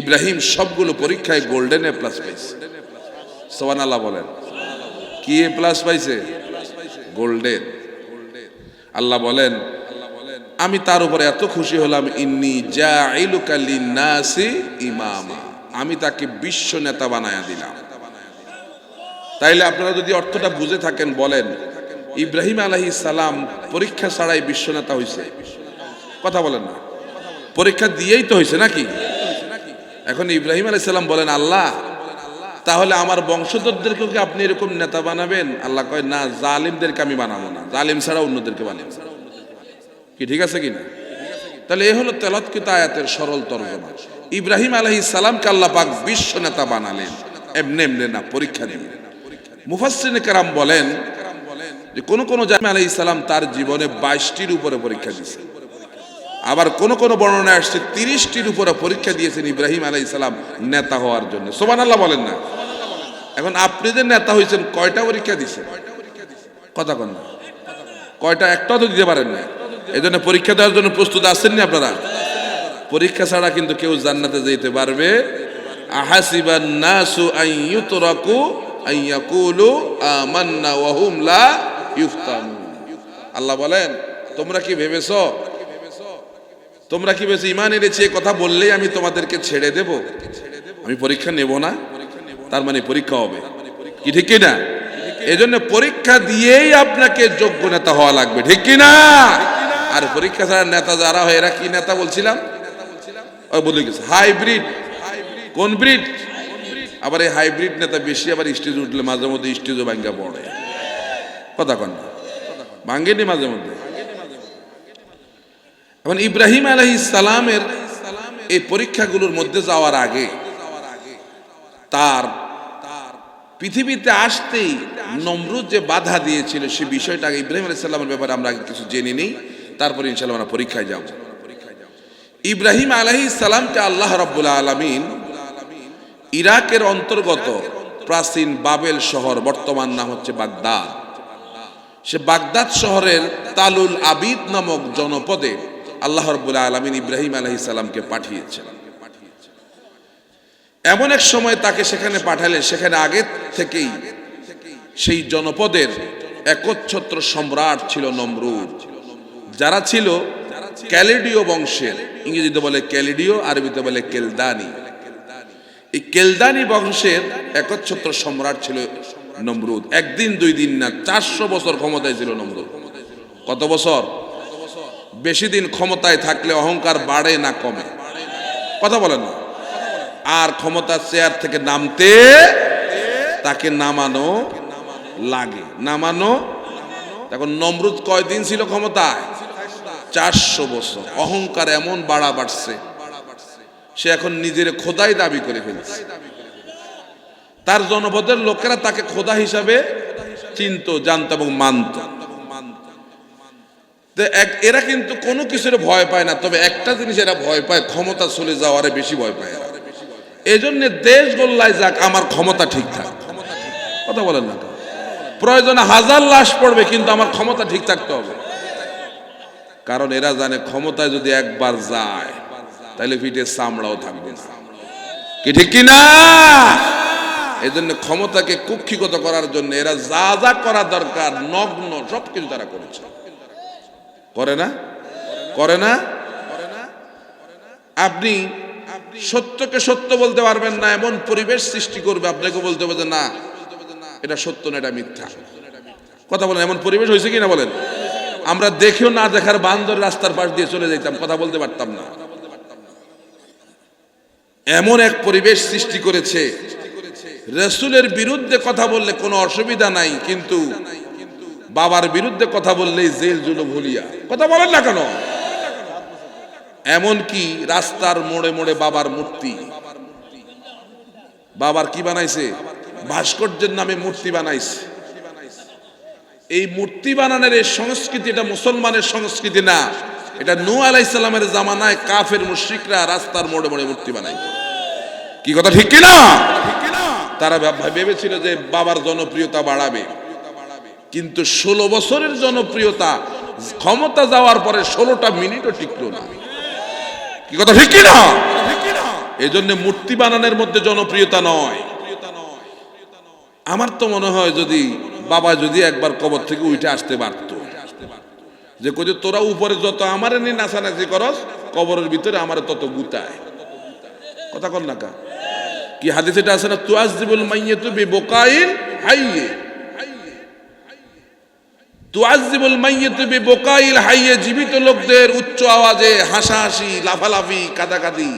ইব্রাহিম সবগুলো পরীক্ষায় গোল্ডেন এ প্লাস পাইছে। সুবহানাল্লাহ বলেন। কি এ প্লাস পাইছে? গোল্ডেন। আল্লাহ বলেন আমি তার উপরে এত খুশি হলাম, ইন্নী জাইলুকা লিন্নাসি ইমামা, আমি তাকে বিশ্ব নেতা বানায়া দিলাম। তাইলে আপনারা যদি অর্থটা বুঝে থাকেন বলেন, ইব্রাহিম আলাইহিস সালাম পরীক্ষা ছাড়াই বিশ্ব নেতা হইছে? কথা বলেন না, পরীক্ষা দিয়েই তো হইছে নাকি? এখন ইব্রাহিম আলাইহিস সালাম বলেন আল্লাহ তাহলে আমার বংশধরদেরকেও কি আপনি এরকম নেতা বানাবেন? আল্লাহ কয় না, জালিমদেরকে আমি বানাবো না, জালিম ছাড়া অন্যদেরকে বানাবো। কি ঠিক আছে কিনা? তাহলে এই হলো তেলাওয়াতকৃত আয়াতের সরল তরজমা। ইব্রাহিম আলাইহিস সালামকে আল্লাহ পাক বিশ্ব নেতা বানালেন, এমনি এমনি না, পরীক্ষা দিয়ে। মুফাসসিরিন কেরাম বলেন যে কোন কোন জামি আলাইহিস সালাম তার জীবনে 22টির উপরে পরীক্ষা দিয়েছেন, আবার কোন কোন বর্ণনায় আসছে 30টির উপরে পরীক্ষা দিয়েছেন ইব্রাহিম আলাইহিস সালাম নেতা হওয়ার জন্য। সুবহানাল্লাহ বলেন না। এখন আপনি যে নেতা হয়েছেন কয়টা পরীক্ষা দিয়েছেন? কথা কন না, কয়টা? একটাও তো দিতে পারেন না। এই জন্য পরীক্ষা দেওয়ার জন্য প্রস্তুত আছেন না আপনারা? পরীক্ষা ছাড়া কিন্তু কেউ জান্নাতে যেতে পারবে। আহাসিবান নাসু আন ইউতরাকু আন ইয়াকুলু আমান্না ওয়া হুম লা ইফতানুন। আল্লাহ বলেন তোমরা কি ভেবেছো, তোমরা কি ভেবেছো ঈমান এনেছি এই কথা বললেই আমি তোমাদেরকে ছেড়ে দেব? আমি পরীক্ষা নেব না? তার মানে পরীক্ষা হবে। কি ঠিক কি না? এজন্য পরীক্ষা দিয়েই আপনাকে যোগ্য নেতা হওয়া লাগবে, ঠিক কি না? আর পরীক্ষা ছাড়া নেতা যারা হয় এরা কি নেতা বলছিলাম? ওই বলে গেছে হাইব্রিড। কোন ব্রিড? আবার এই হাইব্রিড নেতা বেশি আবার স্টেজ উঠলে মাঝে মধ্যে স্টেজও ভাঙ্গা পড়ে। কথা কন না, ভাঙ্গেনি মাঝে মধ্যে। এখন ইব্রাহিম আলাইহিস সালামের এই পরীক্ষাগুলোর মধ্যে যাওয়ার আগে তার পৃথিবীতে আসতেই নমরুদ যে বাধা দিয়েছিল সে বিষয়টা আগে ইব্রাহিম আলাইহিস সালামের ব্যাপারে আমরা আগে কিছু জেনে নিই, তারপরে ইনশাআল্লাহ আমরা পরীক্ষায় যাব। ইব্রাহিম আলাইহিস সালামকে আল্লাহ রাব্বুল আলামিন ইরাকের অন্তর্গত প্রাচীন বাবেল শহর, বর্তমান নাম হচ্ছে বাগদাদ, সে বাগদাদ শহরের তালুল আবিদ নামক জনপদে আল্লাহ রাব্বুল আলামিন ইব্রাহিম আলাইহিস সালামকে পাঠিয়েছেন। এমন এক সময় তাকে সেখানে পাঠালেন, সেখানে আগে থেকেই সেই জনপদের একচ্ছত্র সম্রাট ছিল নমরুদ, যারা ছিল ক্যালিডীয় বংশের। ইংরেজিতে বলে ক্যালিডীয়, আরবিতে বলে কেলদানি। এই কেলদানি বংশের একচ্ছত্র সম্রাট ছিল নমরুদ। একদিন দুই দিন না, 400 বছর ক্ষমতায় ছিল নমরুদ। কত বছর? বেশি দিন ক্ষমতায় থাকলে অহংকার বাড়ে না কমে? কথা বলেন না। আর ক্ষমতার চেয়ার থেকে নামতে তাকে নামানো লাগে, নামানো। এখন নমরুদ কয়দিন ছিল ক্ষমতায়? 400 বছর। অহংকার এমন বাড়ছে, সে এখন নিজের খোদাই দাবি করে ফেলছে। তার জনপদের লোকেরা তাকে খোদা হিসাবে চিনত, জানত এবং মানত। এরা কিন্তু কোনো কিছুর ভয় পায় না, তবে একটা জিনিস এরা ভয় পায়, ক্ষমতা চলে যাওয়ারে বেশি ভয় পায় এরা। এই জন্য দেশ গোল্লায় যাক, আমার ক্ষমতা ঠিক থাক। কথা বলেন না, প্রয়োজনে 1000 লাশ পড়বে কিন্তু আমার ক্ষমতা ঠিক থাকতে হবে। কারণ এরা জানে ক্ষমতায় যদি একবার যায় তাহলে পিঠে চামড়াও থাকবে না। কি ঠিক কিনা? এই জন্য ক্ষমতাকে কুক্ষিগত করার জন্য এরা যা যা করা দরকার নগ্ন সবকিছু তারা করেছে। করে না? করে না? আপনি সত্যকে সত্য বলতে পারবেন না, এমন পরিবেশ সৃষ্টি করবে আপনাকে বলতে হবে যে না এটা সত্য না, এটা মিথ্যা। কথা বলেন, এমন পরিবেশ হয়েছে কিনা বলেন? আমরা দেখেও না দেখার বান্দর রাস্তার পাশ দিয়ে চলে যেতাম, কথা বলতে পারতাম না। এমন এক পরিবেশ সৃষ্টি করেছে, রাসূলের বিরুদ্ধে কথা বললে কোনো অসুবিধা নাই, কিন্তু বাবার বিরুদ্ধে কথা বললেই জেল জুলুম হুলিয়া। কথা বলেন না কেন? এমন কি রাস্তার মোড়ে মোড়ে বাবার মূর্তি, বাবার কি বানাইছে? ভাস্কর্যের নামে মূর্তি বানাইছে। এই মূর্তি বানানোর এই সংস্কৃতি, এটা মুসলমানের সংস্কৃতি না। এটা নূহ আলাইহিস সালামের জামানায় কাফের মুশরিকরা রাস্তার মোড়ে মোড়ে মূর্তি বানাই। কি কথা ঠিক কিনা? তারা ভেবেছিল যে বাবার জনপ্রিয়তা বাড়াবে, কিন্তু 16 বছরের জনপ্রিয়তা ক্ষমতা যাওয়ার পরে 16টা মিনিটও টিকলো না। কি কথা ঠিক কিনা? এই জন্য মূর্তি বানানোর মধ্যে জনপ্রিয়তা নয়। আমার তো মনে হয় যদি বাবা যদি একবার কবর থেকে উঠে আসতে পারতো, যে কইতে তোরা উপরে যত আমারে নিয়ে নাচানাচি করস, কবরের ভিতরে আমার তত গুতায়। কথা কর না কা? কি হাদিসে এটা আছে না, তুআযিবুল মাইয়িতু বিবুকাইল হাইয়্যি, তুআযিবুল মাইয়িতু বিবুকাইল হাইয়্যি, জীবিত লোকদের উচ্চ আওয়াজে হাসাহাসি, লাফালাফি, কাঁদাকাঁদি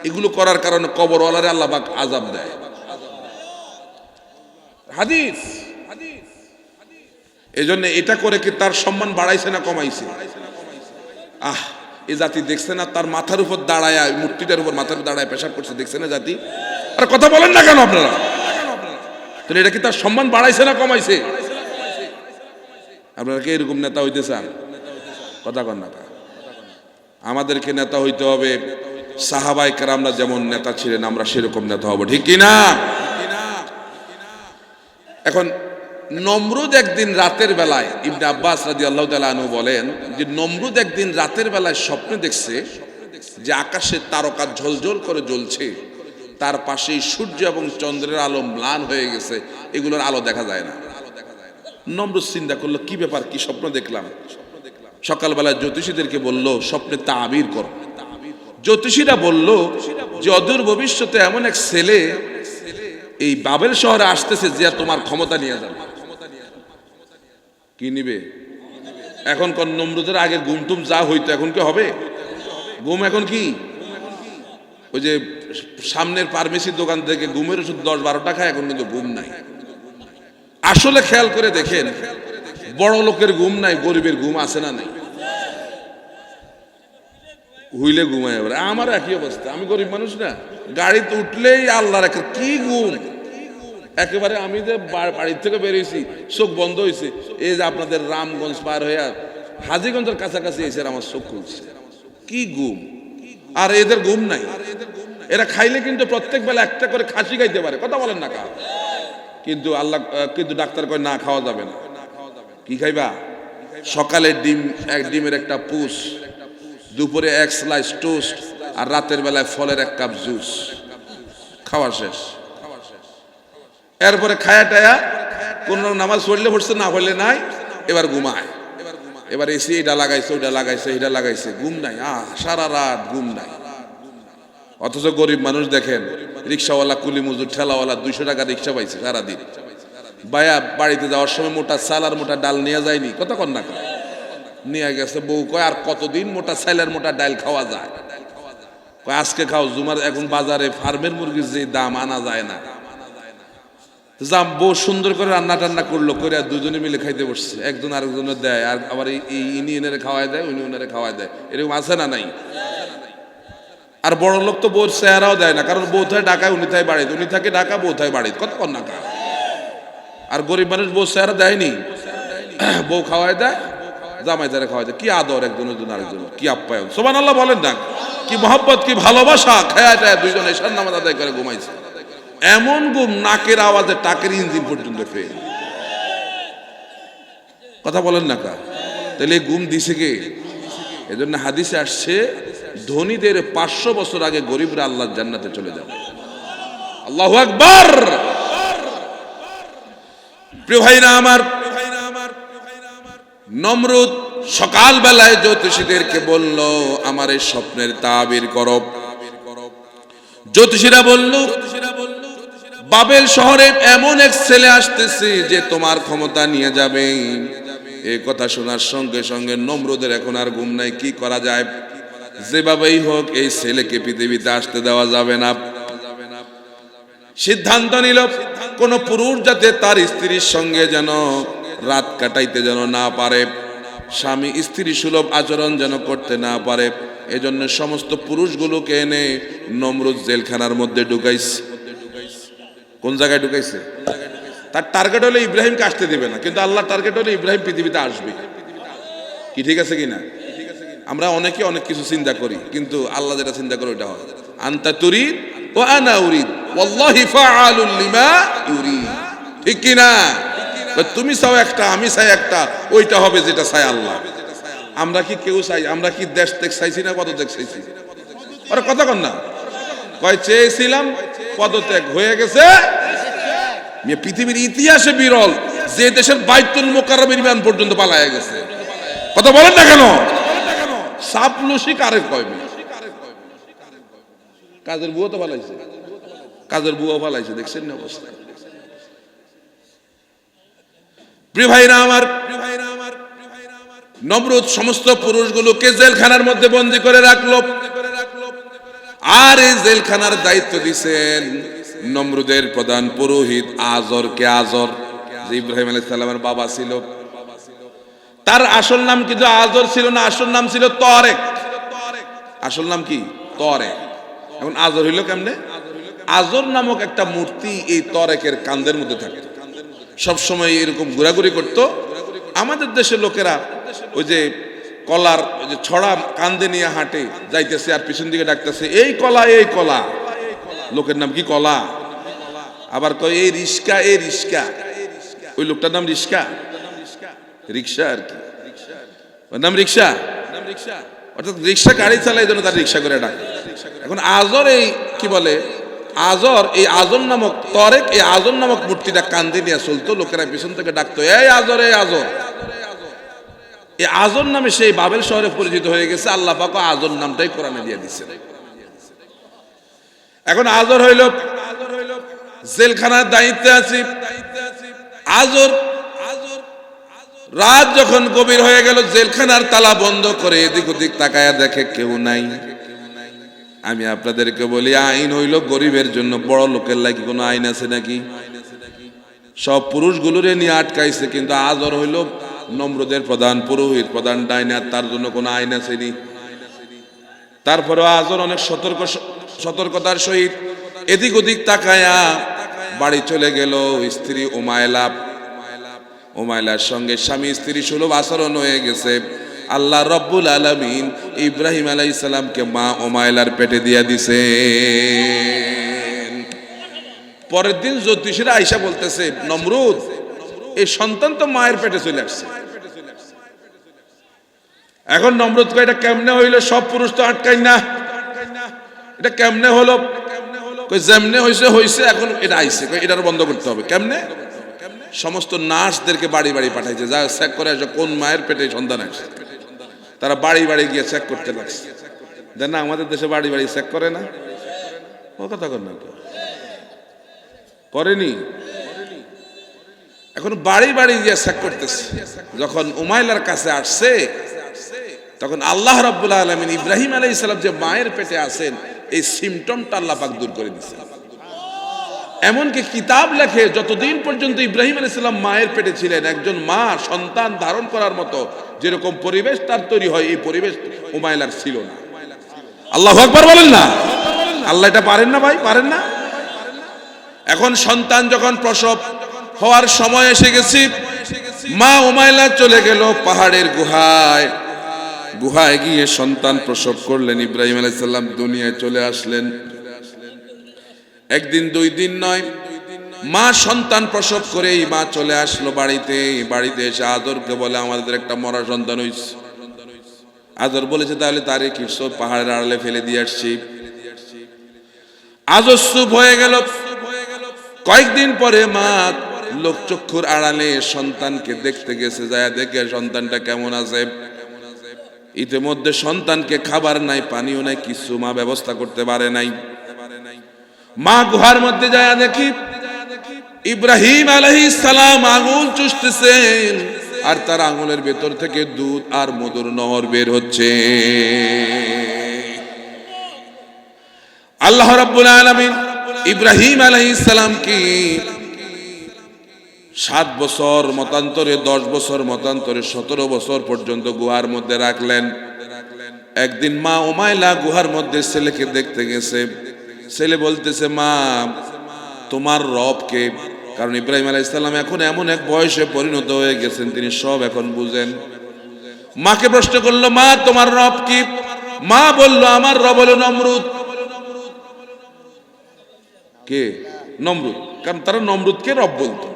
এগুলো করার কারণে কবরওয়ালারে আল্লাহ পাক আযাব দেয়। হাদিস। এই জন্য এটা করে কি তার সম্মান বাড়াইছে না কমাইছে? এই জাতি দেখছে না তার মাথার উপর দাঁড়ায়, মূর্তিটার উপর মাথার দাঁড়ায় পেশাব করছে, দেখছে না জাতি? আর কথা বলেন না কেন আপনারা? তাহলে এটা কি তার সম্মান বাড়াইছে না কমাইছে? আপনারা কি এরকম নেতা হইতে চান? কথা কন না। আমাদেরকে নেতা হইতে হবে সাহাবায়ে কেরামরা যেমন নেতা ছিলেন, আমরা সেরকম নেতা হব, ঠিক কিনা? এখন নমরুদ একদিন রাতের বেলায়, ইবনে আব্বাস রাদিয়াল্লাহু তাআলা আনহু বলেন যে নমরুদ একদিন রাতের বেলায় স্বপ্নে দেখছে যে আকাশে তারকা ঝলঝল করে জ্বলছে, তার পাশেই সূর্য এবং চন্দ্রের আলো ম্লান হয়ে গেছে, এগুলোর আলো দেখা যায় না। নমরুদ চিন্তা করলো কি ব্যাপার, কি স্বপ্ন দেখলাম। সকালবেলায় জ্যোতিষীদেরকে বলল স্বপ্নে তাবির করো। জ্যোতিষীরা বলল যে অদূর ভবিষ্যতে এমন এক ছেলে এই বাবেল শহরে আসতেছে যে তোমার ক্ষমতা নিয়ে যাবে। কি নিবে? এখন কোন নমরুদের আগে ঘুমটুম যা হইতো এখন কি হবে? ঘুম এখন কি ওই যে সামনের ফার্মেসির দোকান থেকে ঘুমের ওষুধ 10-12 টাকা, এখন কিন্তু ঘুম নাই। আসলে খেয়াল করে দেখেন, বড় লোকের ঘুম নাই, গরিবের ঘুম আছে না নাই? হুইলে ঘুমায়। আমার একই অবস্থা, আমি গরিব মানুষ না, গাড়িতে উঠলেই আল্লাহর একটা কি ঘুম। একেবারে আমি যে বাড়ির থেকে বেরিয়েছি চোখ বন্ধ হয়েছে, এই যে আপনাদের রামগঞ্জ পার হয়ে হাজীগঞ্জের কাছাকাছি এসে আমার চোখ খুলছে। কি ঘুম! আর এদের ঘুম নাই। এরা খাইলে কিন্তু প্রত্যেক বেলা একটা করে খাসি খাইতে পারে, কথা বলেন না কা? কিন্তু ডাক্তার কয় না, খাওয়া যাবে না। কি খাইবা? সকালে ডিমের একটা পুষ, দুপুরে 1 স্লাইস টোস্ট, আর রাতের বেলায় ফলের 1 কাপ জুস। খাওয়া শেষ। এরপরে খায়া টায়া কোন নামাজ পড়লে পড়ছে, না পড়লে নাই, এবার ঘুমায়। এবার এসি এটা লাগাইছে, ওইটা লাগাইছে, এটা লাগাইছে, ঘুম নাই। সারা রাত ঘুম নাই। অথচ গরিব মানুষ দেখেন, রিক্সাওয়ালা, কুলি মজুর, ঠেলাওয়ালা 200 টাকা রিক্সা পাইছে সারাদিন। ভাইয়া বাড়িতে যাওয়ার সময় মোটা চাল আর মোটা ডাল নিয়ে যায়নি, কত কন্যা নিয়ে গেছে। বউ কয় আর কতদিন মোটা চাল আর মোটা ডাল খাওয়া যায়? কয় আজকে খাও, জুমার এখন বাজারে ফার্মের মুরগির যে দাম আনা যায় না। বউ সুন্দর করে রান্না টান্না করলো, করে আর দুজনে মিলে খাইতে বসছে, একজন আরেকজনের দেয়, আর আবার ইনি এনারে খাওয়াই দেয়, উনি ওনারে খাওয়াই দেয়, এরকম আছে না নাই? আর বড় লোক তো বউর চেহারাও দেয় না, কারণ বউ থাকে ঢাকায়, উনি থাকে বাড়িতে, উনি থাকে ঢাকা, বউ থাকে বাড়িতে, কত কন্যা। আর গরিব মানুষ বউ চেহারা দেয়নি, বউ খাওয়াই দেয়, জামাই যারা খাওয়াই দেয়। কি আদর একজনের জন্য আরেকজন, কি আপ্যায়ন! সুবহানাল্লাহ বলেন না? কি মহব্বত, কি ভালোবাসা! খায় টায় দুইজন এশার নামাজ আদায় করে ঘুমাইছে। এমন ঘুম, নাকের আওয়াজে টাকের ইঞ্জিন পর্যন্ত ফেল। কথা বলেন না কা? তাহলে ঘুম দিছে কে? এজন্য হাদিসে আসছে ধনীদের 500 বছর আগে গরিবরা আল্লাহর জান্নাতে চলে যাবে। আল্লাহু আকবার! প্রিয় ভাইরা আমার, নমরুদ সকাল বেলায় জ্যোতিষীদেরকে বলল আমার এই স্বপ্নের তাবির করো। জ্যোতিষীরা বলল বাবেল শহরে এমন এক ছেলে আসতেছে যে তোমার ক্ষমতা নিয়ে যাবে। এই কথা শোনার সঙ্গে সঙ্গে নমরুদের এখন আর ঘুম নাই, কি করা যায়? যেভাবেই হোক এই ছেলেকে পৃথিবীতে আসতে দেওয়া যাবে না। সিদ্ধান্ত নিল কোন পুরুষ যাতে তার স্ত্রীর সঙ্গে যেন রাত কাটাইতে যেন না পারে, স্বামী স্ত্রী সুলভ আচরণ যেন করতে না পারে। এজন্য সমস্ত পুরুষগুলোকে এনে নমরুদ জেলখানার মধ্যে ঢুকাইছে। কোন জায়গায় ঢুকাইছে? তার টার্গেট হলো ইব্রাহিমকে আসতে দিবে না, কিন্তু আল্লাহ টার্গেট হলো ইব্রাহিম পৃথিবীতে আসবে। কি ঠিক আছে কিনা? আমরা অনেকে অনেক কিছু চিন্তা করি, কিন্তু আল্লাহ যেটা চিন্তা করে ওইটা হয়। আনতা তুরিদ ওয়া আনা উরিদ ওয়াল্লাহি ফাআলুল লিমা ইউরিদ। ঠিক কিনা? তুমি চাও একটা, আমি চাই একটা, ওইটা হবে যেটা চাই আল্লাহ। আমরা কি কেউ চাই? আমরা কি দেশ ত্যাগ চাইছি না পদত্যাগ চাইছি? আরে কথা কন না, কয় চেয়েছিলাম পদত্যাগ হয়ে গেছে। পৃথিবীর ইতিহাসে বিরল যে দেশের বাইতুল মুকাররমের বিমান পর্যন্ত পালায়া গেছে। কথা বলেন না কেন? সাপলুসি কারে কয়? কাজের বুয়া তো পালাইছে, কাজের বুয়া পালাইছে, দেখছেন না অবস্থা? প্রিয় ভাইরা আমার, নমরুদ সমস্ত পুরুষগুলোকে জেলখানার মধ্যে বন্দী করে রাখলো, আর এই জেলখানার দায়িত্ব দিয়েছেন নমরুদের প্রধান পুরোহিত আজরকে। আজর যে ইব্রাহিম আলাইহিস সালামের বাবা ছিল, তার আসল নাম কিন্তু আজর ছিল না, আসল নাম ছিল তরেক। আসল নাম কি? তরেক। এখন আজর হইল কেমনে? আজর নামক একটা মূর্তি এই তরেকের কান্দের মধ্যে থাকে, সবসময় এরকম ঘোরাঘুরি করতো। আমাদের দেশের লোকেরা ওই যে কলার যে ছড়া কান্দে নিয়ে হাঁটে যাইতেছে, আর পিছন দিকে ডাকতেছে এই কলা, এই কলা। লোকের নাম কি? কলা। আবার কয় এই রিস্কা, এই রিস্কা। ওই লোকটার নাম রিস্কা, রিক্সা আর কি, ওর নাম রিক্সা। অর্থাৎ রিক্সা গাড়ি চালায় জন্য তার রিক্সা করে ডাকে। এখন আজর এই কি বলে, আজর, এই আজর নামক তরেক, এই আজর নামক মূর্তিটা কান্দে নিয়ে চলতো, লোকেরা পিছন থেকে ডাকতো এই আজর, এই আজর। এই আজর নামে সেই বাবেল শহরে পরিচিত হয়ে গেছে। আল্লাহ পাক আজর নামটাই কোরআনে দিয়ে দিচ্ছেন। এখন আজর হইল জেলখানার দায়িত্বে আছি। আজর রাত যখন গভীর হয়ে গেল, জেলখানার তালা বন্ধ করে এদিক ওদিক তাকায়া দেখে কেউ নাই। আমি আপনাদেরকে বলি, আইন হইল গরিবের জন্য, বড় লোকের লাগি কোনো আইন আছে নাকি? সব পুরুষগুলোরে নিয়ে আটকাইছে, কিন্তু আজর হইল নমরুদের প্রধান পুরোহিত, প্রধান ডাইনার, তার জন্য কোনো আইন আসেনি। তারপরে আজর অনেক সতর্কতার সহিত এদিক ওদিক তাকায়া বাড়ি চলে গেল। স্ত্রী উমাইলার সঙ্গে স্বামী স্ত্রী সুলভ আচরণ হয়ে গেছে। আল্লাহ রব্বুল আলামিন ইব্রাহিম আলাইহিস সালামকে মা উমাইলার পেটে দিয়া দিছে। পরের দিন জ্যোতিষীরা আইসা বলতেছে, নমরুদ এই সন্তান তো মায়ের পেটে চলে আসছে। এখন নমরুদ কয় এটা কেমনে হইলো? সব পুরুষ তো আটকাই না, এটা কেমনে হলো? কই যেমনে হইছে হইছে, এখন এটা আইছে, কই এটার বন্ধ করতে হবে। কেমনে? সমস্ত নার্সদেরকে বাড়ি বাড়ি পাঠাইছে, যা চেক করে আসে কোন মায়ের পেটে সন্তান আসছে। তারা বাড়ি বাড়ি গিয়ে চেক করতে লাগছে। দেন না, আমাদের দেশে বাড়ি বাড়ি চেক করে না? ও কথা কর না, করেনি। এখন বাড়ি বাড়ি গিয়ে চেক করতেছে। যখন উমাইলার কাছে আসছে, তখন আল্লাহ রাব্বুল আলামিন ইব্রাহিম আলাইহিস সালাম যে মায়ের পেটে আছেন এই সিমটমটা আল্লাহ পাক দূর করে দিয়েছেন। এমনকি কিতাব লেখে, যতদিন পর্যন্ত ইব্রাহিম আলাইহিস সালাম মায়ের পেটে ছিলেন, একজন মা সন্তান ধারণ করার মতো যেরকম পরিবেশ তার তৈরি হয়, এই পরিবেশ উমাইলার ছিল না। আল্লাহু আকবার বলেন না? আল্লাহ এটা পারেন না ভাই? পারেন না? এখন সন্তান যখন প্রসব হওয়ার সময় এসে গেছি, মা উমাইলা চলে গেল পাহাড়ের গুহায়। গুহায় গিয়ে সন্তান প্রসব করলেন। ইব্রাহিম আলাইহিস সালাম দুনিয়ায় চলে আসলেন। একদিন দুই দিন নয়, মা সন্তান প্রসব করেই মা চলে আসলো বাড়িতে। বাড়িতে এসে আদরকে বলে আমাদের একটা মরা সন্তান হয়েছে। আদর বলেছে তাহলে তারে কি পাহাড়ের আড়ালে ফেলে দিয়ে আসছি। আদর চুপ হয়ে গেল। কয়েকদিন পরে মা লোকচক্ষুর আড়ালে সন্তানকে দেখতে গেছে, যায় দেখে সন্তানটা কেমন আছে। ইতিমধ্যে সন্তানকে খাবার নাই, পানিও নাই, কিছু মা ব্যবস্থা করতে পারে নাই। মা গুহার মধ্যে যায় দেখি ইব্রাহিম আলাইহিস সালাম আগুন চুষতেছেন আর তার আঙুলের ভেতর থেকে দুধ আর মধুর নহর বের হচ্ছে। আল্লাহ রাব্বুল আলামিন ইব্রাহিম আলাইহিস সালাম কি 7 বছর মতান্তরে, 10 বছর মতান্তরে 17 বছর পর্যন্ত গুহার মধ্যে রাখলেন। একদিন মা উমাইলা গুহার মধ্যে ছেলেকে দেখতে গেছে। ছেলে বলতেছে, মা তোমার রব কে? কারণ ইব্রাহিম আলাইহিস সালাম এখন এমন এক বয়সে পরিণত হয়ে গেছেন, তিনি সব এখন বুঝেন। মাকে প্রশ্ন করলো, মা তোমার রব কি? মা বলল, আমার রব হলো নমরুদ। কে? নমরুদ। কারণ তারা নমরুদকে রব বলতো।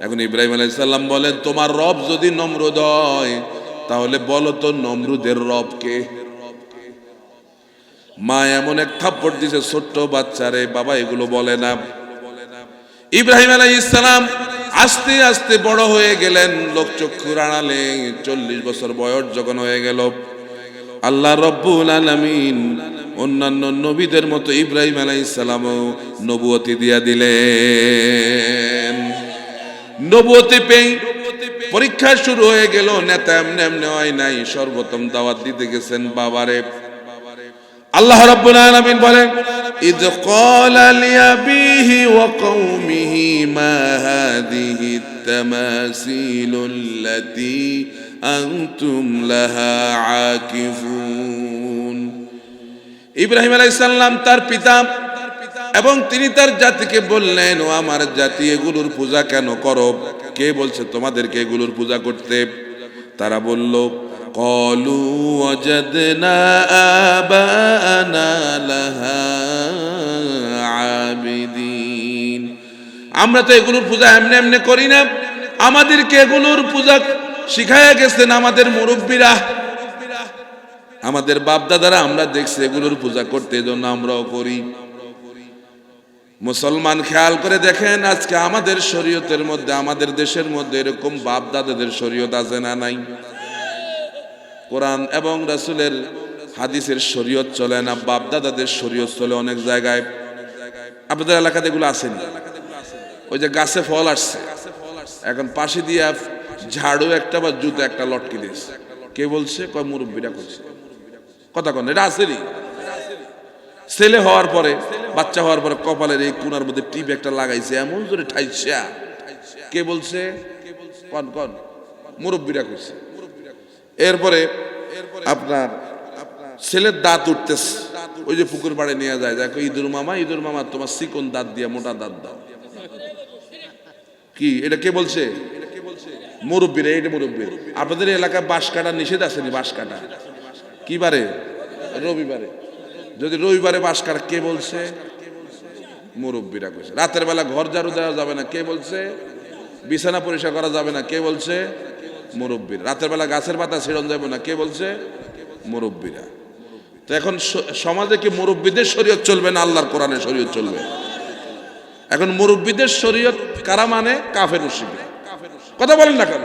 এখন ইব্রাহিম আলাইহিস সালাম বলেন, তোমার রব যদি নমরুদ হয় তাহলে বলো তো নমরুদের রব কে? মা এমন এক থাপ্পড় দিছে ছোট্ট বাচ্চারে, বাবা এগুলো বলে না। ইব্রাহিম আলাইহিস সালাম আস্তে আস্তে বড় হয়ে গেলেন, লোক চক্ষুর আড়ালে 40 বছর বয়স যখন হয়ে গেল, আল্লাহ রব্বুল আলামিন অন্যান্য নবীদের মতো ইব্রাহিম আলাইহিস সালামও নবুয়তি দিয়া দিলেন। নবুয়তি পেয়ে পরীক্ষা শুরু হয়ে গেল। নেতা এমনি এমনি হয় নাই, সর্বপ্রথম দাওয়াত দিতে গেছেন বাবারে। আল্লাহ রাব্বুল আলামিন বলেন, ইয ক্বালা লিআবিহি ওয়া কওমিহি মা হাযিহি তামাসিলুল্লাতী আনতুম লাহা আকিফুন। ইব্রাহিম আলাইহিস সালাম তার পিতা এবং তিনি তার জাতিকে বললেন, ও আমার জাতি, এগুলোর পূজা কেন করো? কে বলছে তোমাদেরকে এগুলোর পূজা করতে? তারা বলল, ক্বালু ওয়াজাদনা আবানা লাহা আবিদিন। আমরা তো এগুলোর পূজা এমনি এমনি করি না, আমাদেরকে এগুলোর পূজা শিখায়া গেছেন আমাদের মুরব্বীরা, আমাদের বাপ দাদারা। আমরা দেখছি এগুলোর পূজা করতে, এজন্য আমরাও করি। মুসলমান খেয়াল করে দেখেন, আজকে আমাদের শরীয়তের মধ্যে, আমাদের দেশের মধ্যে এরকম বাপ দাদাদের শরীয়ত আছে না নাই? কোরআন এবং রাসূলের হাদিসের শরীয়ত চলে না, বাপ দাদাদের শরীয়ত চলে অনেক জায়গায়। আপনাদের এলাকাতে এগুলো আসেনি? ওই যে গাছে ফল আসছে, এখন পাশে দিয়া ঝাড়ু একটা বা জুতো একটা লটকি দিয়েছে, কে বলছে? কয় মুরব্বীরা করছে। কথা কন, এটা আসেনি? ছেলে হওয়ার পরে, বাচ্চা হওয়ার পরে কপালের এই কোনার মধ্যে টিপ একটা লাগাইছে, এমন জোরে ঠাইছা। কে বলছে? কন কন, মুরব্বীরা করছে। এরপরে আপনার ছেলের দাঁত উঠতেছে, ওই যে পুকুর পাড়ে নিয়ে যায়, দেখো ইঁদুর মামা, ইঁদুর মামা তোমার চিকন দাঁত দিয়া মোটা দাঁত দাও। কি এটা কে বলছে? মুরব্বীরা। এটা মুরব্বী। আপনাদের এলাকায় বাঁশ কাটা নিষেধ আসেনি? বাঁশ কাটা কি বারে? রবিবারে। যদি রবিবারে বাঁশ কাটা, কে বলছে? মুরব্বীরা কইছে। রাতের বেলা ঘর ঝাড়ু দেওয়া যাবে না, কে বলছে? বিছানা পরিষ্কার করা যাবে না, কে বলছে? মুরব্বীরা। রাতের বেলা গাছের পাতা ছিড়ন যাবে না, কে বলছে? মুরব্বীরা। তো এখন সমাজে কি মুরব্বীদের শরীয়ত চলবে না আল্লাহর কোরআনের শরীয়ত চলবে? এখন মুরব্বীদের শরীয়ত কারা মানে? কাফের মুশরিকরা। কথা বলেন না কেন?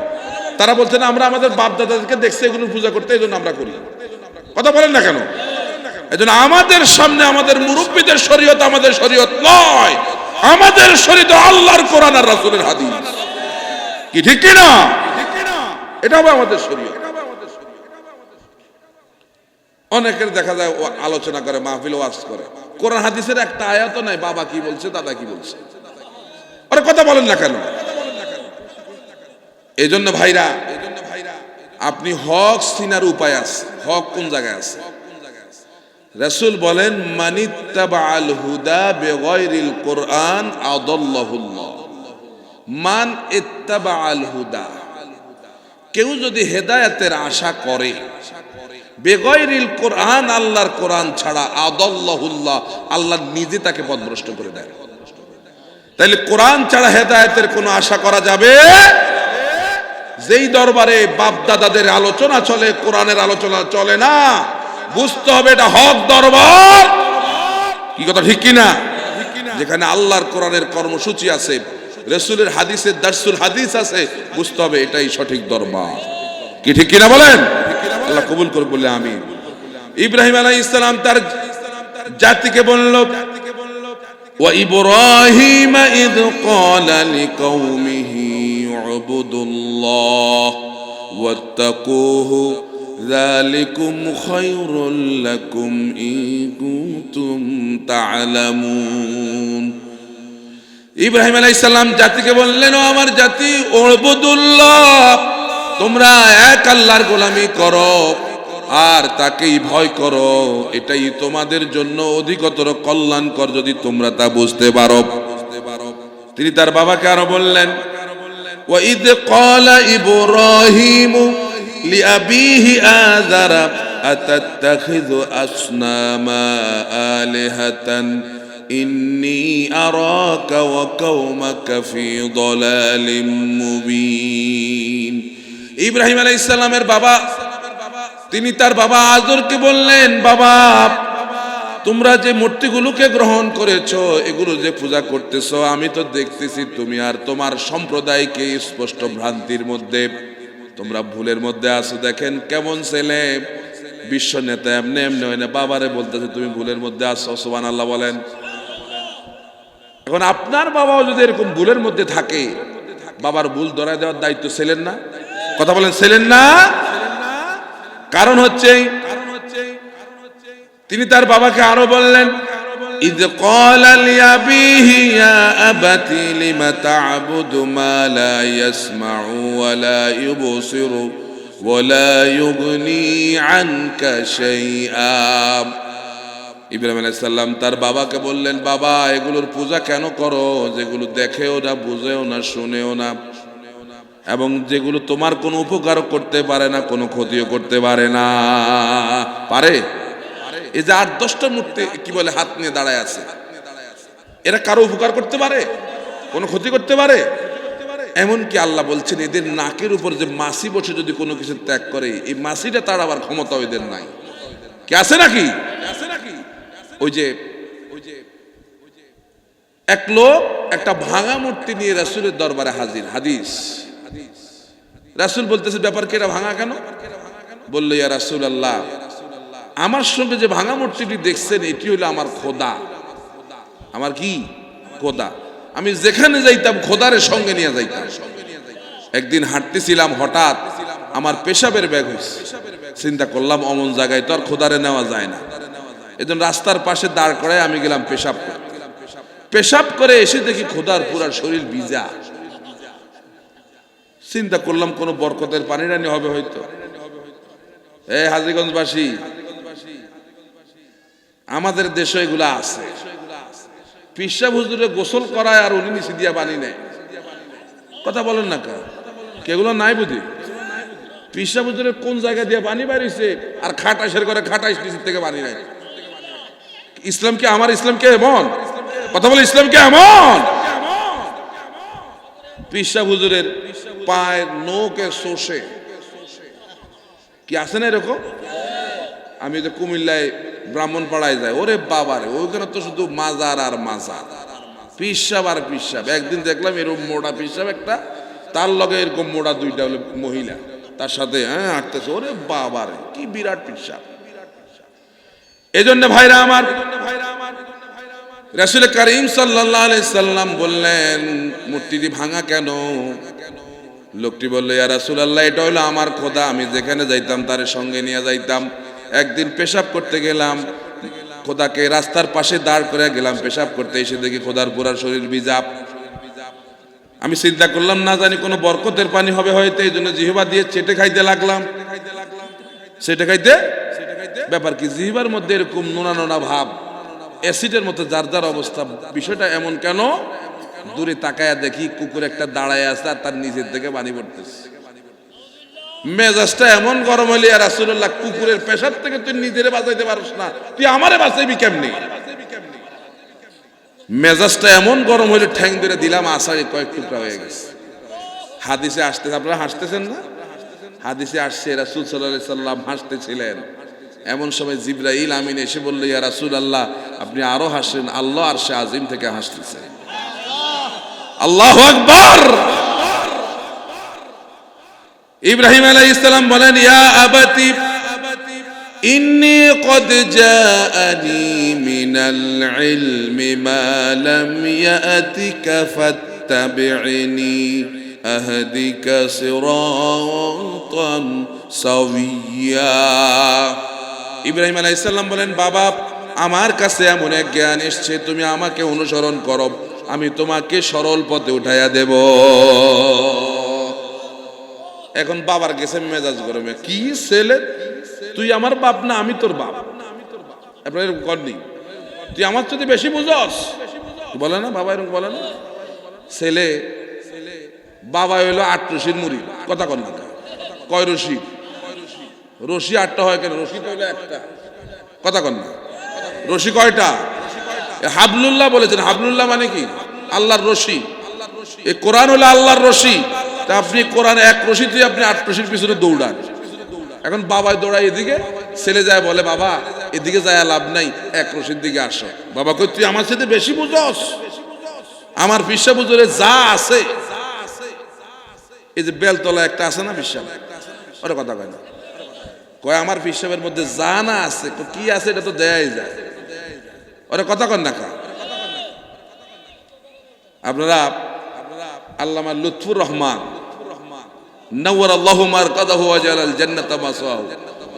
তারা বলছেন আমরা আমাদের বাপ দাদাদেরকে দেখছি এগুলোর পূজা করতে, এই জন্য আমরা করি। কথা বলেন না কেন? এই জন্য আমাদের সামনে আমাদের মুরব্বীদের শরীয়ত আমাদের শরীয়ত নয়, আমাদের শরীয়ত আল্লাহর কোরআন আর রাসূলের হাদিস। কি ঠিক কি না? এটা হবে আমাদের শরীয়ত। অনেকের দেখা যায় আলোচনা করে, মাহফিল ওয়াজ করে, কোরআন হাদিসের একটা আয়াত নাই, বাবা কি বলছে, দাদা কি বলছে। আরে কথা বলেন না কেন? এই জন্য ভাইরা, আপনি হক চিনার উপায় আছে। হক কোন জায়গায় আছে? রাসূল বলেন, মানিত্তাবাআল হুদা বিগাইরিল কোরআন আদাল্লাহুল্লাহ। মান ইত্তাবাআল হুদা, কেউ যদি হেদায়েতের আশা করে বেগাইরিল কোরআন, আল্লাহর কোরআন ছাড়া, আদাল্লাহুল্লাহ, আল্লাহ নিজে তাকে পথভ্রষ্ট করে দেয়। তাইলে কোরআন ছাড়া হেদায়েতের কোনো আশা করা যাবে? যেই দরবারে বাপ দাদাদের আলোচনা চলে, কোরআনের আলোচনা চলে না, বুঝতে হবে এটা হক দরবার। কি কথা ঠিক কিনা? যেখানে আল্লাহর কোরআনের কর্মসূচি আছে, রাসূলের হাদিসের দারসুল হাদিস আছে, বুঝতে হবে এটাই সঠিক দরবার। কি ঠিক কিনা বলেন? আল্লাহ কবুল করে বলে আমিন। ইব্রাহিম আলাইহিস সালাম তার জাতিকে বলল, ওয়া ইব্রাহিম ইয ক্বালা লিকাওমিহি উবুদুল্লাহ ওয়াত্তাকুহু যালিকুম খায়রুল লাকুম ইন কুনতুম তা'লামুন। ইব্রাহিম আলাইহিস সালাম জাতিকে বললেন, ও আমার জাতি, উবুদুল্লাহ, তোমরা এক আল্লাহর গোলামি করো আর তাকেই ভয় করো, এটাই তোমাদের জন্য অধিকতর কল্যাণকর যদি তোমরা তা বুঝতে পারো। তিনি তার বাবাকে আরো বললেন, وَإِذْ قَالَ إِبْرَاهِيمُ لِأَبِيهِ آزَرَ أَتَتَّخِذُ أَصْنَامًا آلِهَةً إِنِّي أَرَاكَ وَقَوْمَكَ فِي ضَلَالٍ مُبِينٍ। ইব্রাহিম আলাইহিস সালামের বাবা, তিনি তার বাবা আজরকে বললেন, বাবা, তোমরা যে মূর্তিগুলোকে গ্রহণ করেছো, এগুলো যে পূজা করতেছো, আমি তো দেখতেছি তুমি আর তোমার সম্প্রদায়কে স্পষ্ট ভ্রান্তির মধ্যে, তোমরা ভুলের মধ্যে আছো। দেখেন কেমন ছেলে, বিশ্ব নেতা, এমনি এমনি হয় না, বাবারে বলতেছে তুমি ভুলের মধ্যে আছো। সুবহানাল্লাহ বলেন। এখন আপনার বাবাও যদি এরকম ভুলের মধ্যে থাকে, বাবার ভুল ধরায় দেওয়ার দায়িত্ব ছিলেন না? কথা বলেন, ছিলেন না? কারণ হচ্ছে তিনি তার বাবাকে আরো বললেন, ইয ক্বালা লিআবিহি ইয়া আবাতি লিমা তা'বুদু মা লা ইয়াসমাউ ওয়া লা ইউবসিরু ওয়া লা ইউগনি আনকা শাইআ। ইব্রাহিম আলাইহিস সালাম তার বাবাকে বললেন, বাবা, এগুলোর পূজা কেন করো যেগুলো দেখেও না, বুঝেও না, শুনেও না, এবং যেগুলো তোমার কোনো উপকারও করতে পারে না, কোনো ক্ষতিও করতে পারে না। পারে? এই যে 8-10টা মূর্তি কি বলে হাত নিয়ে দাঁড়ায় আছে, এরা কারো উপকার করতে পারে? কোনো ক্ষতি করতে পারে? এমনকি আল্লাহ বলছেন, এদের নাকের উপর যে মাছি বসে যদি কোনো কিছু ত্যাগ করে, এই মাছিটা তাড়াবার ক্ষমতা এদের নাই। কি আছে নাকি? ওই যে এক লোক একটা ভাঙা মূর্তি নিয়ে রাসূলের দরবারে হাজির। হাদিস, রাসূল বলতেছে, ব্যাপার কি, এটা ভাঙা কেন? বলল, ইয়া রাসূলুল্লাহ, আমার সঙ্গে যে ভাঙা মূর্তিটি দেখছেন, এটি হলো আমার খোদা। আমার কি? খোদা। আমি যেখানে যাইতাম খোদারে সঙ্গে নিয়ে যাইতাম। একদিন হাঁটতেছিলাম, হঠাৎ আমার পেশাবের ব্যাগ হয়েছে। চিন্তা করলাম, অমন জায়গায় তো আর খোদারে নেওয়া যায় না। এজন্য রাস্তার পাশে দাঁড় করায় আমি গেলাম পেশাব করতে। পেশাব করে এসে দেখি খোদার পুরা শরীর ভিজা। চিন্তা করলাম কোনো বরকতের পানি রানি হবে হয়তো। হাজীগঞ্জবাসী, আমাদের দেশে এগুলা আছে। পিসা হুজুরে গোসল করায় আর উনি নিচে দিয়া পানি নেয়। কথা বলেন না কেগুলো নাই বুঝি? পিসা হুজুরের কোন জায়গা দিয়ে পানি বাড়িছে আর খাটাইশের করে খাটাইশ নিচের থেকে পানি নেয়। ইসলাম কি, আমার ইসলাম কে এমন? কথা বলে, ইসলাম কে এমন? পিসা হুজুরের পায়ের নোকে শোষে কি আছে না এরকম? আমি তো কুমিল্লায় ব্রাহ্মণপাড়ায় যাই, ওরে বাবারে, ওইখানে তো শুধু মাজার আর মাজার, পিসাব আর পিসাব। একদিন দেখলাম এরকম মোটা পিসাব একটা, তার লগে এরকম মোটা দুইটা হলো মহিলা তার সাথে হাঁটতেছে। ওরে বাবারে, কি বিরাট পিসাব। এজন্য ভাইরা আমার, রাসূল করিম সাল্লাল্লাহু আলাইহি সাল্লাম বললেন, মূর্তিটি ভাঙা কেন? লোকটি বলল, ইয়া রাসূলুল্লাহ, এটা হলো আমার খোদা, আমি যেখানে যাইতাম তার সঙ্গে নিয়ে যাইতাম। একদিন পেশাব করতে গেলাম, খোদাকে রাস্তার পাশে দাঁড় করে গেলাম পেশাব করতে, এসে দেখি খোদার পুরা শরীর ভিজা। আমি চিন্তা করলাম, না জানি কোনো বরকতের পানি হবে হয়তো, এই জন্য জিহ্বা দিয়ে চেটে খাইতে লাগলাম। চেটে খাইতে, ব্যাপার কি, জিহ্বার মধ্যে এরকম নোনা নোনা ভাব, অ্যাসিডের মতো যার যার অবস্থা। বিষয়টা এমন কেন? দূরে তাকায়া দেখি কুকুর একটা দাঁড়ায় আছে আর তার নিচের থেকে পানি পড়তেছে। মেজাজটা এমন গরম হইলে, ইয়া রাসূলুল্লাহ, কুকুরের পেশাব থেকে তুই নিজেরে বাঁচাইতে পারছ না, তুই আমারে বাঁচাইবি কেমনি? মেজাজটা এমন গরম হইলে ঠ্যাং ধরে দিলাম, আষাঢ়ে কয়েক টুকরা হয়ে গেছে। হাদিসে আসতেছে, আপনারা হাসতেছেন না? হাদিসে আসছে রাসূল সাল্লাল্লাহু আলাইহি সাল্লাম হাসতেছিলেন। এমন সময় জিবরাইল আমিন এসে বলল, ইয়া রাসূলুল্লাহ, আপনি আরো হাসেন, আল্লাহ আরশে আজিম থেকে হাসতেছে। আল্লাহু আকবার। ইব্রাহিম আলাইহিস সালাম বলেন, ইয়া আবাতি ইন্নী ক্বাদ জাআনি মিনাল ইলমি মা লাম ইয়াতিকা ফাত্তাবি'নি আহদিকা সিরাতাম সিরাতান সাওয়িয়া। ইব্রাহিম আলাইহিস সালাম বলেন, বাবা আমার কাছে এমন এক জ্ঞান এসছে, তুমি আমাকে অনুসরণ করো, আমি তোমাকে সরল পথে উঠাইয়া দেব। এখন বাবার গেছে মেজাজ গরমে, কি ছেলে তুই আমার বাপ না আমি তোর বাপ, আপনার এরকম করনি, তুই আমার যদি বেশি বুঝস, বলে না বাবা এরকম বলে না। ছেলে বাবা হইলো 8 রশির মুড়ি, কথা কন না, কয় রশি? রশি 8টা হয় কেন? রশি তো হইলো একটা, কথা কন না। রশি কয়টা? হাবলুল্লাহ বলেছেন, হাবলুল্লাহ মানে কি? আল্লাহর রশি। এই কোরআন হলো আল্লাহর রশি। তা আপনি কোরআন এক রশি দিয়ে আপনি 8 রশির পিছনে দৌড়ান। এখন বাবায় দৌড়ায় এদিকে, ছেলে যায় বলে বাবা এদিকে যায় লাভ নাই, এক রশির দিকে আসো। বাবা কই তুই আমার সাথে বেশি বুঝস, আমার পিসা বুঝলে যা আছে, এই যে বেলতলা একটা আছে না পিসা, ওরা কথা কয় না, কয় আমার পিসাবের মধ্যে যা না আছে, কি আছে এটা তো দেয়াই যায়, ওরা কথা কন না। আপনারা আল্লামা লুৎফুর রহমান নাওয়ারাল্লাহু মারকাদাহু ওয়া জালাল জান্নাতা মাসওয়াহু,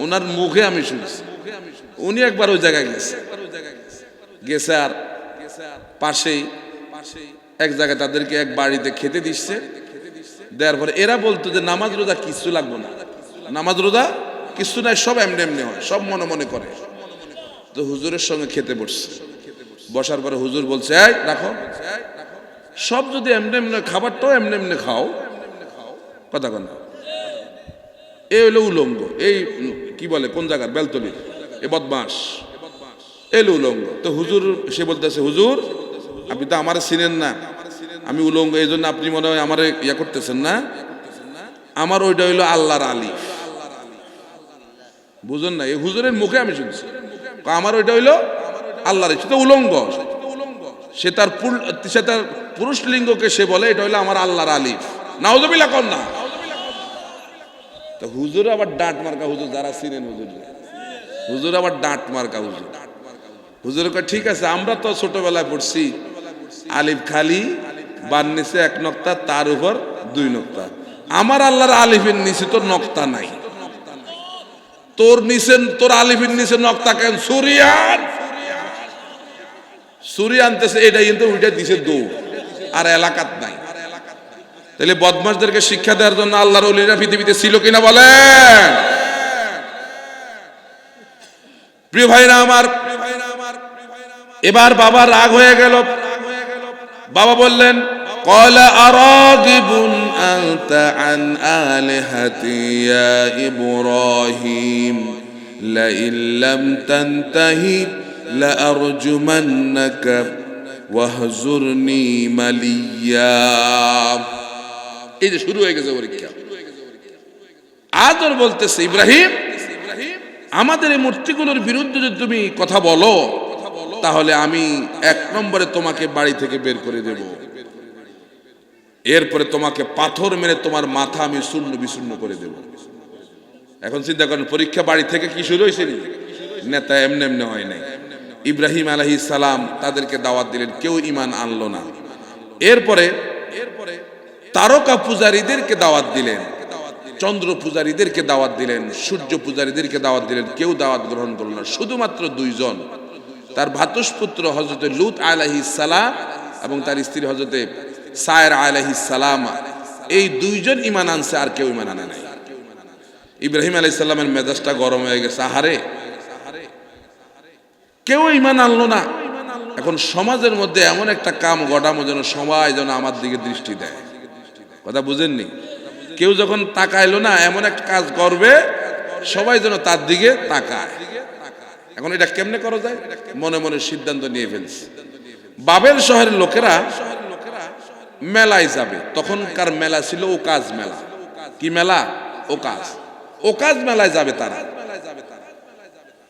ওনার মুখে আমি শুনছি, উনি একবার ওই জায়গায় গেছে আর পাশেই এক জায়গায় তাদেরকে এক বাড়িতে খেতে দিচ্ছে, দেওয়ার পরে এরা বলতো যে নামাজ রোজা কিছু লাগবে না, নামাজ রোজা কিছু নাই, সব এমনি এমনি হয়, সব মনে মনে করে। তো হুজুরের সঙ্গে খেতে বসছে, বসার পরে হুজুর বলছে এই রাখো, সব যদি এমনি এমনি, খাবারটাও এমনি এমনি খাও, কথা কন। এই হলো উলঙ্গ, এই কি বলে কোন জায়গার বেলতলি, এ বদমাস, এলো উলঙ্গ। তো হুজুর সে বলতেছে, হুজুর আপনি তো আমার চিনেন না, আমি উলঙ্গ, এই জন্য আপনি মনে হয় আমার ইয়া করতেছেন না, আমার ওইটা হইলো আল্লাহর আলিফ, বুঝুন না। এই হুজুরের মুখে আমি শুনছি, আমার ওইটা হইলো আল্লাহর, সে তো উলঙ্গ, সে তার পুরুষ লিঙ্গকে সে বলে এটা হইলো আমার আল্লাহর আলিফ, নাউযুবিল্লাহ কর না। তো হুজুর আবার ডাঁট মার্কা হুজুর, যারা চিনেন হুজুর আবার ডাঁট মার্কা হুজুর। হুজুর কয় ঠিক আছে, আমরা তো ছোটবেলায় পড়ছি আলিফ খালি, বার নিচে 1 নক্তা, তার উপর 2 নক্তা, আমার আল্লাহর আলিফের নিচে তো নক্তা নাই, তোর নিচে, তোর আলিফের নিচে নক্তা কেন? সুরিয়ান আনতেছে, এটা কিন্তু ওইটা দিছে দৌড়, আর এলাকাত নাই। তাহলে বদমাশদেরকে শিক্ষা দেওয়ার জন্য আল্লাহর ওলিরা পৃথিবীতে ছিল কিনা বলেন? প্রিয় ভাইরা আমার, এবার বাবা রাগ হয়ে গেল, বাবা বললেন ক্বালা আরাগিবুন আনতা আন আলিহাতি ইয়া ইব্রাহিম লা ইল্লাম তানতাহি লা আরজুমান্নাকা ওয়াহজুরনি মালিয়া। এই যে শুরু হয়ে গেছে পরীক্ষা। আদর বলতেছে, ইব্রাহিম আমাদের এই মূর্তিগুলোর বিরুদ্ধে যদি তুমি কথা বলো, তাহলে আমি 1 নম্বরে তোমাকে বাড়ি থেকে বের করে দেব, এরপরে তোমাকে পাথর মেরে তোমার মাথা আমি চূর্ণ বিচূর্ণ করে দেব। এখন চিন্তা করেন, পরীক্ষা বাড়ি থেকে কি শুরু হয়েছে? নেতা এমনি এমনি হয় নাই। ইব্রাহিম আলাইহিস সালাম তাদেরকে দাওয়াত দিলেন, কেউ ঈমান আনলো না। এরপরে তারকা পূজারীদেরকে দাওয়াত দিলেন, চন্দ্র পূজারীদেরকে দাওয়াত দিলেন, সূর্য পূজারীদেরকে দাওয়াত দিলেন, কেউ দাওয়াত গ্রহণ করল না। শুধুমাত্র 2 জন, তার ভ্রাতুষ্পুত্র হযরত লূত আলাইহিস সালাম এবং তার স্ত্রী হযরত সায়রা আলাইহিস সালাম, এই 2 জন ঈমান আনছে, আর কেউ ঈমান আনে নাই। ইব্রাহিম আলাইহিস সালামের মেজাজটা গরম হয়ে গেছে, আহারে কেউ ঈমান আনলো না। এখন সমাজের মধ্যে এমন একটা কাম ঘটামো যেন সবাই যেন আমার দিকে দৃষ্টি দেয়, কথা বুঝেননি? কেউ যখন তাকাইলো না, এমন একটা কাজ করবে সবাই যেন তার দিকে তাকায়। এখন এটা কেমনে করা যায়? মনে মনে সিদ্ধান্ত নিয়ে ফেলছে। বাবেল শহরের লোকেরা মেলায় যাবে, তখনকার মেলা ছিল ওকাজ মেলা। কি মেলা? ওকাজ মেলায় যাবে তারা।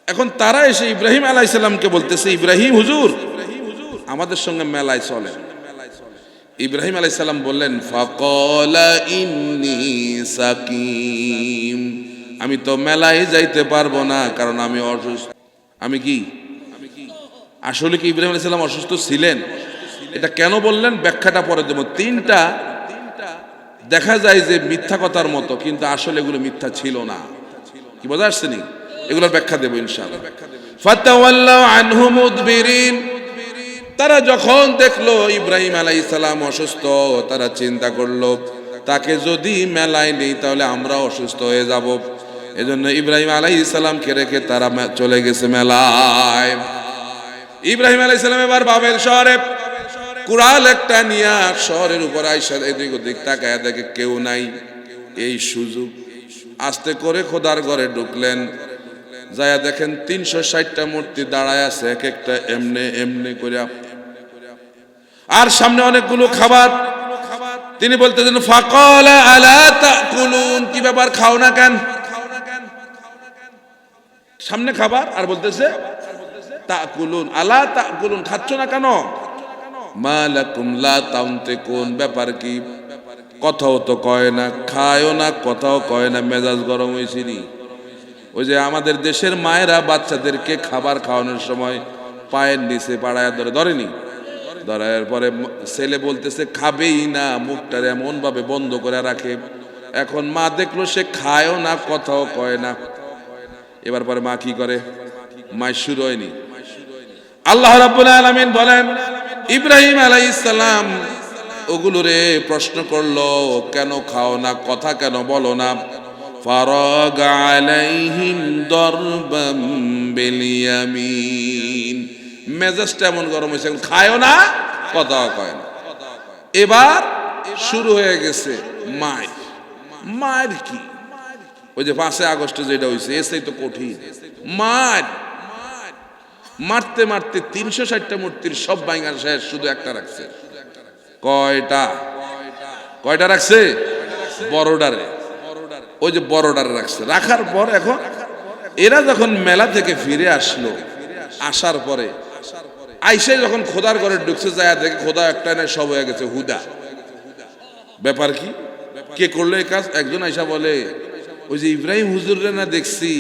এখন তারা এসে ইব্রাহিম আলাইহিস সালামকে বলতেছে, ইব্রাহিম হুজুর আমাদের সঙ্গে মেলায় চলেন। ইব্রাহিম আলাইহিস সালাম বললেন, ফাকালা ইন্নী সাকিম, আমি তো মেলায় যাইতে পারবো না, কারণ আমি অসুস্থ। আমি কি আসলে কি ইব্রাহিম আলাইহিস সালাম অসুস্থ ছিলেন? এটা কেন বললেন ব্যাখ্যাটা পরে দেব। 3টা দেখা যায় যে মিথ্যা কথার মতো, কিন্তু আসলে এগুলো মিথ্যা ছিল না। কি বোঝা আসছে নি? এগুলোর ব্যাখ্যা দেবো ইনশাআল্লাহ। ফাতাওয়াল্লাউ আনহু মুদবিরিন, তারা যখন দেখলো ইব্রাহিম আলাইহিস সালাম অসুস্থ, তারা চিন্তা করলো তাকে যদি মেলায় নেই তাহলে আমরা অসুস্থ হয়ে যাব। এজন্য ইব্রাহিম আলাইহিস সালামকে রেখে তারা চলে গেছে মেলায়। ইব্রাহিম আলাইহিস সালাম এবার বাবেল শহরে কুড়াল একটা নিয়ে শহরের উপর আইসা এদিক ওদিক তাকায় দেখে কেউ নাই। এই সুযোগ আস্তে করে খোদার ঘরে ঢুকলেন, যায়া দেখেন 360টা মূর্তি দাঁড়ায় আছে, এক একটা এমনে এমনে করে, আর সামনে অনেকগুলো খাবার। তিনি বলতেছেন ফাকালা আলা তাকুলুন, কি ব্যাপার খাও না কেন? সামনে খাবার আর বলতেছে তাকুলুন, আলা তাকুলুন, খাচ্ছ না কেন? মা লাকুম লা তানতিকুন, ব্যাপার কি? কথাও তো কয় না, খায়ও না, কথাও কয় না, মেজাজ গরম হইছিনি। ওই যে আমাদের দেশের মায়েরা বাচ্চাদেরকে খাবার খাওয়ানোর সময় পায়ের নিচে পাড়ায় ধরেনি, ধরার পরে ছেলে বলতেছে খাবেই না, মুখটার এমন ভাবে বন্ধ করে রাখে। এখন মা দেখলো সে খায়ও না, কথাও কয় না, এবার পরে মা কি করে? মায় শুরু হয়নি। আল্লাহ রাব্বুল আলামিন বলেন ইব্রাহিম আলাইহিস সালাম ওগুলোরে প্রশ্ন করলো, কেন খাও না, কথা কেন বলো না? ফারাগা আলাইহিম দরবাম বিল ইয়ামিন, মেজাজটা এমন গরম হয়েছে, খায়ও না, কথাও কয় না। এবার শুরু হয়ে গেছে মায়ের। মায়ের কি? ওই যে 5 আগস্টে যেটা হয়েছে এসেই তো কঠিন। মার মারতে মারতে 360টা মূর্তির সব ভাঙা শেষ, শুধু একটা রাখছে। কয়টা? কয়টা রাখছে? বড়ডারে, ওই যে বড়ডারে রাখছে। রাখার পর এখন এরা যখন মেলা থেকে ফিরে আসলো, আসার পরে আইসে যখন খোদার ঘরে ঢুকছে, যায় দেখে খোদা একটা না সব হয়ে গেছে হুদা। ব্যাপার কি? কে করলো এই কাজ? একজন আইসা বলে ওই যে ইব্রাহিম হুজুররা না দেখছি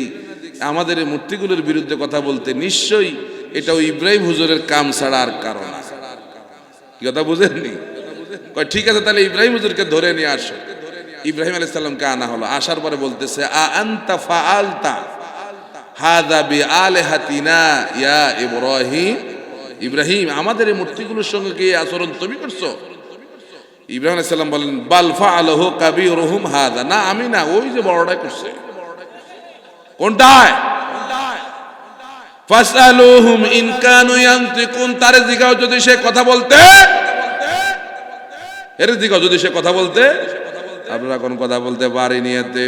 আমাদের এই মূর্তিগুলোর বিরুদ্ধে কথা বলতে, নিশ্চয়ই এটা ওই ইব্রাহিম হুজুরের কাম ছাড়া আর কারণ আছে। কি কথা বুঝেননি? ঠিক আছে, তাহলে ইব্রাহিম হুজুরকে ধরে নিয়ে আসো। ইব্রাহিম আলাইহিস সালামকে আনা হলো। আসার পরে বলতেছে আ আনতা ফাআলতা হাযা বিআলিহাতিনা ইয়া ইব্রাহিম, ইব্রাহিম আমাদের এই মূর্তিগুলোর সঙ্গে কি আচরণ তুমি করছো? ইব্রাহিম আলাইহিস সালাম বলেন বাল ফাআলাহু কাবীরুহুম হাযা, না আমি না, ওই যে বড়টাই করছে। কোনটায়? ফাসআলুহুম ইন কানু ইয়ানতিকুন, তারে জিগাও যদি সে কথা বলতে, এর জিগাও যদি সে কথা বলতে। আপনারা কোন কথা বলতে পারেনি এতে।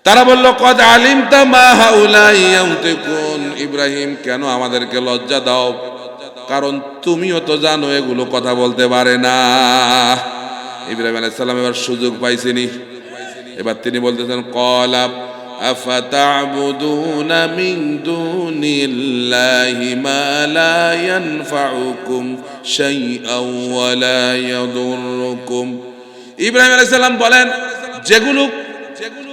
তারা বলল কদ আলিমতা মা হাউলাই ইয়ানতিকুন, ইব্রাহিম কেন আমাদেরকে লজ্জা দাও, কারণ তুমিও তো জানো এগুলো কথা বলতে পারে না। ইব্রাহিম আলাইহিস সালাম এবার সুযোগ পাইছেনি। এবার তিনি বলতেছেন ক্বালা আফাতা'বুদুনা মিন দুনিল্লাহি মা লা ইয়ানফাউকুম শাইআন ওয়া লা ইয়াদুররুকুম। ইব্রাহিম আলাইহিস সালাম বলেন যেগুলো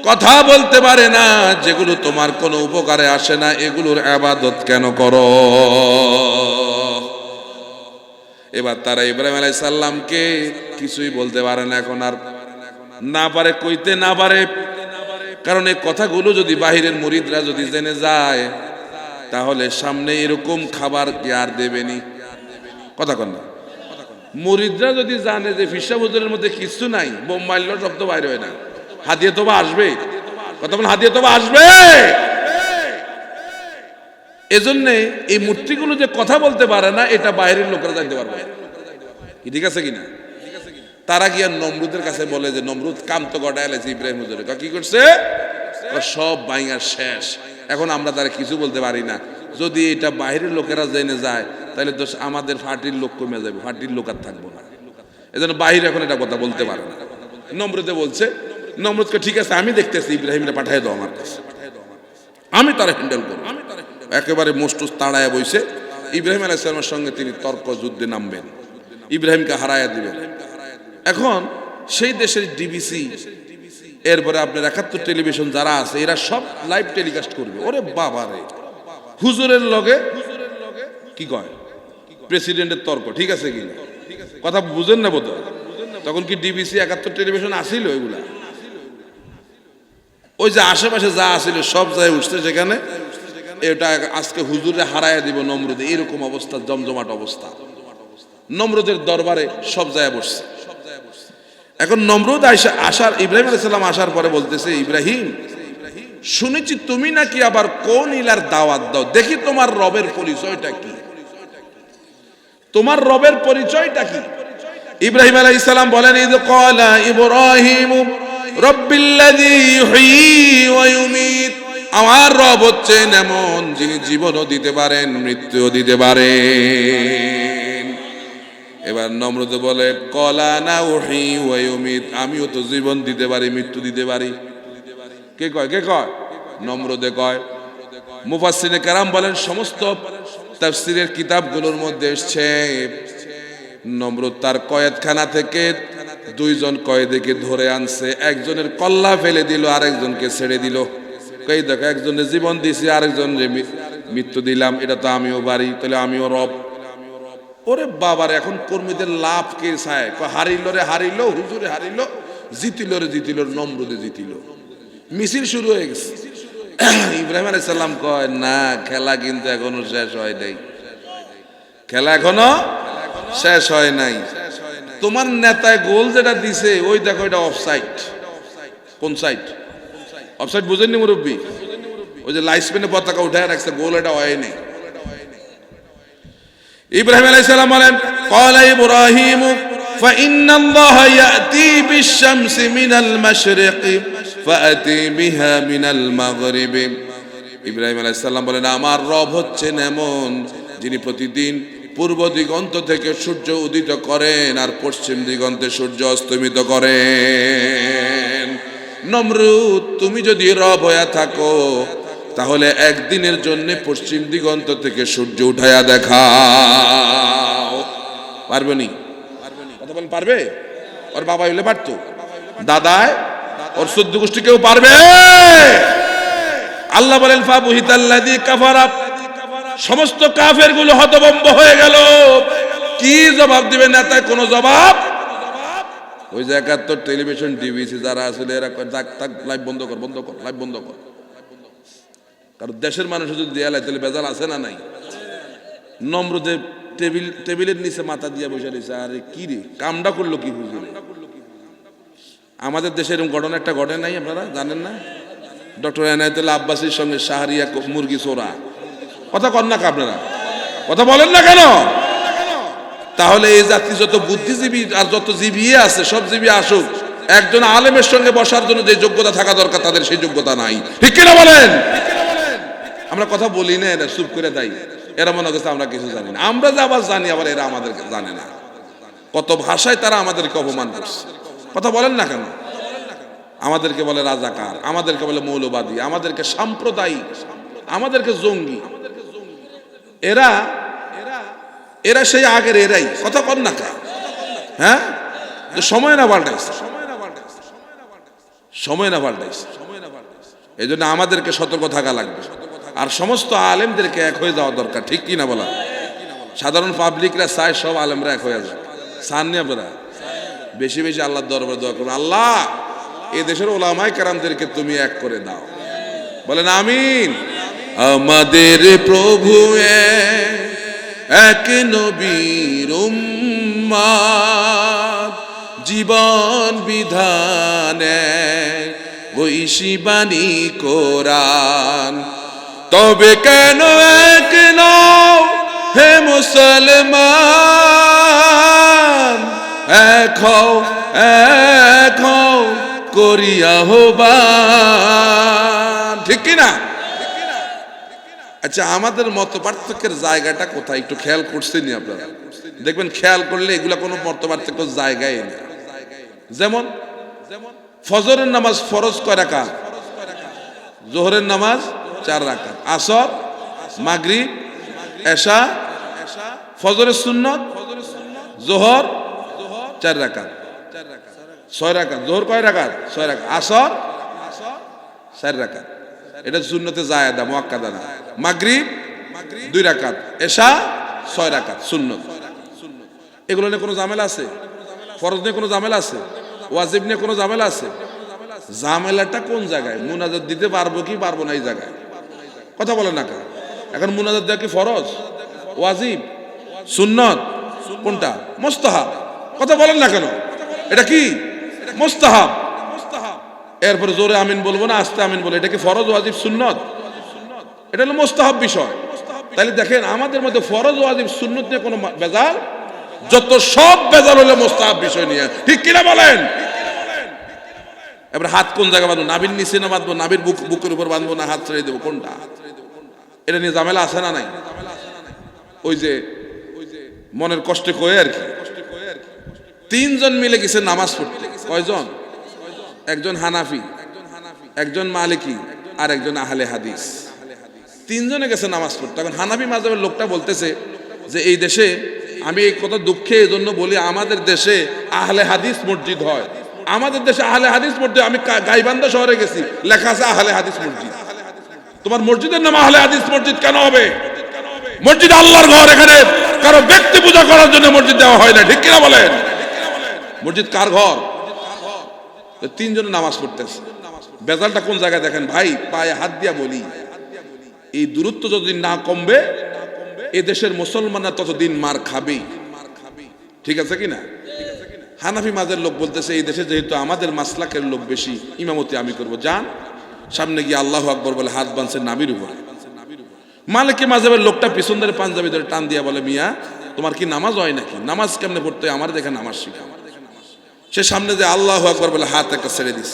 কথা বলতে পারে না, যেগুলো তোমার কোনো উপকারে আসে না, এগুলোর ইবাদত কেন করো? এবার তারা ইব্রাহিম আলাইহিস সালামকে কিছুই বলতে পারে না, এখন আর না পারে কইতে, না পারে। কারণ এই কথাগুলো যদি বাহিরের মুরিদরা যদি জেনে যায়, তাহলে সামনে এরকম খাবার কি আর দেবেনি? কথা কন না। মুরিদরা যদি জানে যে ফিরসা হুজুরের মধ্যে কিছু নাই, বোম মারলেও শব্দ বাইরে হয় না, হাদিয়া তোবা আসবে। কথা বল, হাদিয়া তোবা আসবে। এজন্য এই মূর্তিগুলো যে কথা বলতে পারে না, এটা বাইরের লোকেরা জানতে পারবে। কি ঠিক আছে কিনা? তারা গিয়া নমরুদের কাছে বলে যে নমরুদ কাম তো গড়ায় এলেছে ইব্রাহিম হুজুরে। কি করছে? সব বাইঙা শেষ, এখন আমরা তারা কিছু বলতে পারি না। যদি এটা বাইরের লোকেরা জেনে যায়, তাহলে তো আমাদের ফাটির লোক কমে যাবে, ফাটির লোক আর থাকবো না। এজন্য বাইরে এখন এটা কথা বলতে পারে না। নমরুদে বলছে, নমরুদকে ঠিক আছে আমি দেখতেছি, ইব্রাহিমরে পাঠাই দাও আমার কাছে, আমি তারা হ্যান্ডেল করবো। একেবারে মোস্টুস তাড়ায় বইছে। ইব্রাহিম আলাইহিস সালামের সঙ্গে তিনি তর্ক যুদ্ধে নামবেন, ইব্রাহিমকে হারাইয়া দিবেন। এখন সেই দেশের ডিবিসি, এরপরে আপনার 71 টেলিভিশন যারা আছে, এরা সব লাইভ টেলিকাস্ট করবে। ওরে বাবা রে, হুজুরের লগে কি কয় প্রেসিডেন্টের তর্ক। ঠিক আছে কি কথা বুঝেন না? বোধ তখন কি ডিবিসি 71 টেলিভিশন আসিল? ওইগুলা ওই যে আশেপাশে যা আসিল সব জায়গায় উঠছে সেখানে। এটা আজকে হুজুরে হারায় দিব নমরুদে, এরকম অবস্থা, জমজমাট অবস্থা। নমরুদের দরবারে সব জায়গায় বসছে। এখন নমরুদ আসার, ইব্রাহিম আলাইহিস সালাম আসার পরে বলতেছে, ইব্রাহিম শুনেছি তুমি নাকি আবার কোন ইলার দাওয়াত দাও, দেখি তোমার রবের পরিচয়টা কি, তোমার রবের পরিচয়টা কি? ইব্রাহিম আলাইহিস সালাম বলেন, ইদ ক্বালা ইব্রাহিম রাব্বিল্লাযী ইউহয়ী ওয়া ইউমীত, আমার রব হচ্ছেন এমন যিনি জীবনও দিতে পারেন, মৃত্যুও দিতে পারেন। এবার নমরুদ বলে, ক্বালা আনা উহয়ী ওয়া ইউমীত, আমিও তো জীবন দিতে পারি, মৃত্যু দিতে পারি। কে কয়? কে কয়? নমরুদে কয়। মুফাসসিরে কেরাম বলেন, সমস্ত তাফসীরের কিতাবগুলোর মধ্যে এসেছে নমরুদ তার কয়েদখানা থেকে 2 জন কয়েদিকে ধরে আনছে, একজনের কল্লা ফেলে দিল, আরেকজনকে ছেড়ে দিল। কই দেখো, একজনের জীবন দিছি, আরেকজনের মৃত্যু দিলাম, এটা তো আমিও পারি, তাহলে আমিও রব। ওরে বাবার, এখন কর্মীদের লাভ কে চায়? হারিল রে হারিল, হুজুরে হারিল, জিতিল রে জিতিল, নমরুদে জিতিল, মিছিল শুরু হয়ে গেছে। ইব্রাহিম আলাইহিস সালাম কয়, না, খেলা কিন্তু এখনো শেষ হয় নাই, খেলা এখনো শেষ হয় নাই। তোমার নেতায় গোল যেটা দিছে ওই দেখো, এটা অফসাইড। কোন সাইড? অফসাইড বুঝেননি মুরব্বী? ওই যে লাইসপেনে পতাকা উঠায় রাখছে, গোল এটা হয় নাই। ইব্রাহিম আলাইহিস সালাম বলেন, ক্বালা ইব্রাহিম ফাইন্নাল্লাহা ইয়াতি বিশ-শামসি মিনাল মাশরিকি ফাআতি বিহা মিনাল মাগরিবি। ইব্রাহিম আলাইহিস সালাম বলেন, আমার রব হচ্ছেন এমন যিনি প্রতিদিন পূর্ব দিগন্ত থেকে সূর্য উদিত করেন আর পশ্চিম দিগন্তে সূর্য অস্তমিত করেন। নমরুদ, তুমি যদি রব হয়ে থাকো তাহলে একদিনের জন্য পশ্চিম দিগন্ত থেকে সূর্য উঠায়া দেখাও। পারবে নি? কথা বলেন, পারবে? ওর বাবা হইলে পারতো, দাদায় ওর 14 গোষ্ঠী কেউ পারবে? আল্লাহ বলেন, ফাবুহিতাল্লাযী কাফারা, সমস্ত কাফের গুলো হতভম্ব হয়ে গেল। কি জবাব দিবে? নেতায় কোনো জবাব। ওই যে 71 টেলিভিশন ডিবিসি যারা আসলে এরা থাক, লাইভ বন্ধ কর, বন্ধ কর, লাইভ বন্ধ কর। কারণ দেশের মানুষ যদি দেয়ালে তাহলে বেজাল আছে না নাই? নমরুদে টেবিলের নিচে মাথা দিয়ে বসে রয়েছে। আরে কি রে, কামটা করলো কি হুজুরে? আমাদের দেশে এরকম ঘটনা একটা ঘটে নাই, আপনারা জানেন না? ডক্টর এনায়েতুল্লাহ আব্বাসীর সঙ্গে শাহরিয়া মুরগি চোরা। কথা কন না আপনারা, কথা বলেন না কেন? তাহলে এই জাতি যত বুদ্ধিজীবী আর যত জীবী আছে, সব জীবী আসুক, একজন আলেমের সঙ্গে বসার জন্য যে যোগ্যতা থাকা দরকার তাদের সেই যোগ্যতা নাই। ঠিক কিনা বলেন? আমরা কথা বলি না, এরা চুপ করে দেয়। এরা মনে করছে আমরা কিছু জানি না। আমরা যে আবার জানি, আবার এরা আমাদেরকে জানে না। কত ভাষায় তারা আমাদেরকে অপমান করছে। কথা বলেন না কেন? আমাদেরকে বলে রাজাকার, আমাদেরকে বলে মৌলবাদী, আমাদেরকে সাম্প্রদায়িক, আমাদেরকে জঙ্গি। এরা এরা সেই আগের এরাই। কথা কন না কা? হ্যাঁ, সময় না পাল্টাইছে, সময় না পাল্টাইছে। এই জন্য আমাদেরকে সতর্ক থাকা লাগবে, আর সমস্ত আলেমদেরকে এক হয়ে যাওয়া দরকার। ঠিক কি না বলা? সাধারণ পাবলিকরা চায় সব আলেমরা এক হয়ে যায়। চাননি আপনারা? বেশি বেশি আল্লাহর দরবারে দোয়া করুন, আল্লাহ এই দেশের ওলামায়ে কেরামদেরকে তুমি এক করে দাও। বলেন আমিন। আমাদের প্রভু এক নবীর উম্মত, জীবন বিধানে ঐশী বাণী কোরআন। তবে কেন এক নও হে মুসলমান, এক হও করিয়া আহ্বান। ঠিক কিনা? আচ্ছা, আমাদের মত পার্থক্যের জায়গাটা কোথায় একটু খেয়াল করছেন আপনারা? দেখবেন, খেয়াল করলে এগুলা কোনো মত পার্থক্য জায়গায় নেই। যেমন ফজরের নামাজ ফরজ কয় রাকাত? জোহরের নামাজ 4 রাকাত, আসর, মাগরিব, এশা, ফজরের সুন্নত, জোহর 4 রাকাত, 6 রাকাত। জোহর কয় রাকাত? 6 রাকাত। আসর 4 রাকাত, এটা সুন্নতে জায়েদা মুআক্কাদা না। মাগরিব 2 রাকাত, এশা 6 রাকাত সুন্নত। এগুলো নিয়ে কোনো ঝামেলা আছে? ফরজ নিয়ে কোনো ঝামেলা আছে? ওয়াজিব নিয়ে কোনো ঝামেলা আছে? ঝামেলাটা কোন জায়গায়? মুনাজাত দিতে পারবো কি পারবো না এই জায়গায় কথা বলেন না কেন? এখন মুনাজাত দেওয়া কি ফরজ, ওয়াজিব, সুন্নত, কোনটা? মুস্তাহাব। কথা বলেন না কেন? এটা কি মুস্তাহাব। এরপরে জোরে আমিন বলবো না আস্তে আমিন বলবো, এটা কি ফরজ, ওয়াজিব, সুন্নত? এটা হলো মুস্তাহাব বিষয়। তাহলে দেখেন আমাদের মধ্যে ফরজ, ওয়াজিব, সুন্নত নিয়ে কোনো বেজাল, যত সব বেজাল হলো মুস্তাহাব বিষয় নিয়ে, ঠিক কিনা বলেন? এবার হাত কোন জায়গায় বাঁধবো? নাভির নিচে না বাঁধবো, নাভির বুকের উপর বাঁধবো, না হাত ছেড়ে দেবো, কোনটা? এটা নিয়ে ঝামেলা আছে না নাই? ওই যে মনের কষ্টে কয়ে আর কি, তিনজন মিলে গেছে নামাজ পড়তে। কয়জন? একজন হানাফি, একজন মালিকি, আর একজন আহলে হাদিস। তিনজনে গেছে নামাজ পড়তে। এখন হানাফি মাযহাবের লোকটা বলতেছে যে এই দেশে, আমি এই কথা দুঃখে এই জন্য বলি, আমাদের দেশে আহলে হাদিস মসজিদ হয়, আমাদের দেশে আহলে হাদিস মসজিদ। আমি গাইবান্ধা শহরে গেছি, লেখা আছে আহলে হাদিস মসজিদ। তোমার মসজিদের নাম আহলে হাদিস মসজিদ কেন হবে? মসজিদ আল্লাহর ঘর, এখানে কারো ব্যক্তি পূজা করার জন্য মসজিদ দেওয়া হয় না, ঠিক কিনা বলেন? মসজিদ কার ঘর? তিনজনে নামাজ পড়তেছে। বেজালটা কোন জায়গায় দেখেন ভাই, পায়ে হাত দিয়া বলি, এই দূরত্ব যতদিন না কমবে এ দেশের মুসলমানরা ততদিন মার খাবেই, ঠিক আছে কিনা? হানাফি মাযহাবের লোক বলতেছে এই দেশে যেহেতু আমাদের মাসলাকের লোক বেশি, ইমামতি আমি করব। যান সামনে গিয়ে আল্লাহু আকবার বলে হাত বাঁধছে নাভির উপরে। মালিকি মাযহাবের লোকটা পিছন ধরে পাঞ্জাবি ধরে টান দিয়া বলে, মিয়া তোমার কি নামাজ হয় নাকি? নামাজ কেমনে পড়তে হয় আমার দেখে নামাজ শিখা। সে সামনে যে আল্লাহু আকবার বলে হাত একটা ছেড়ে দিস।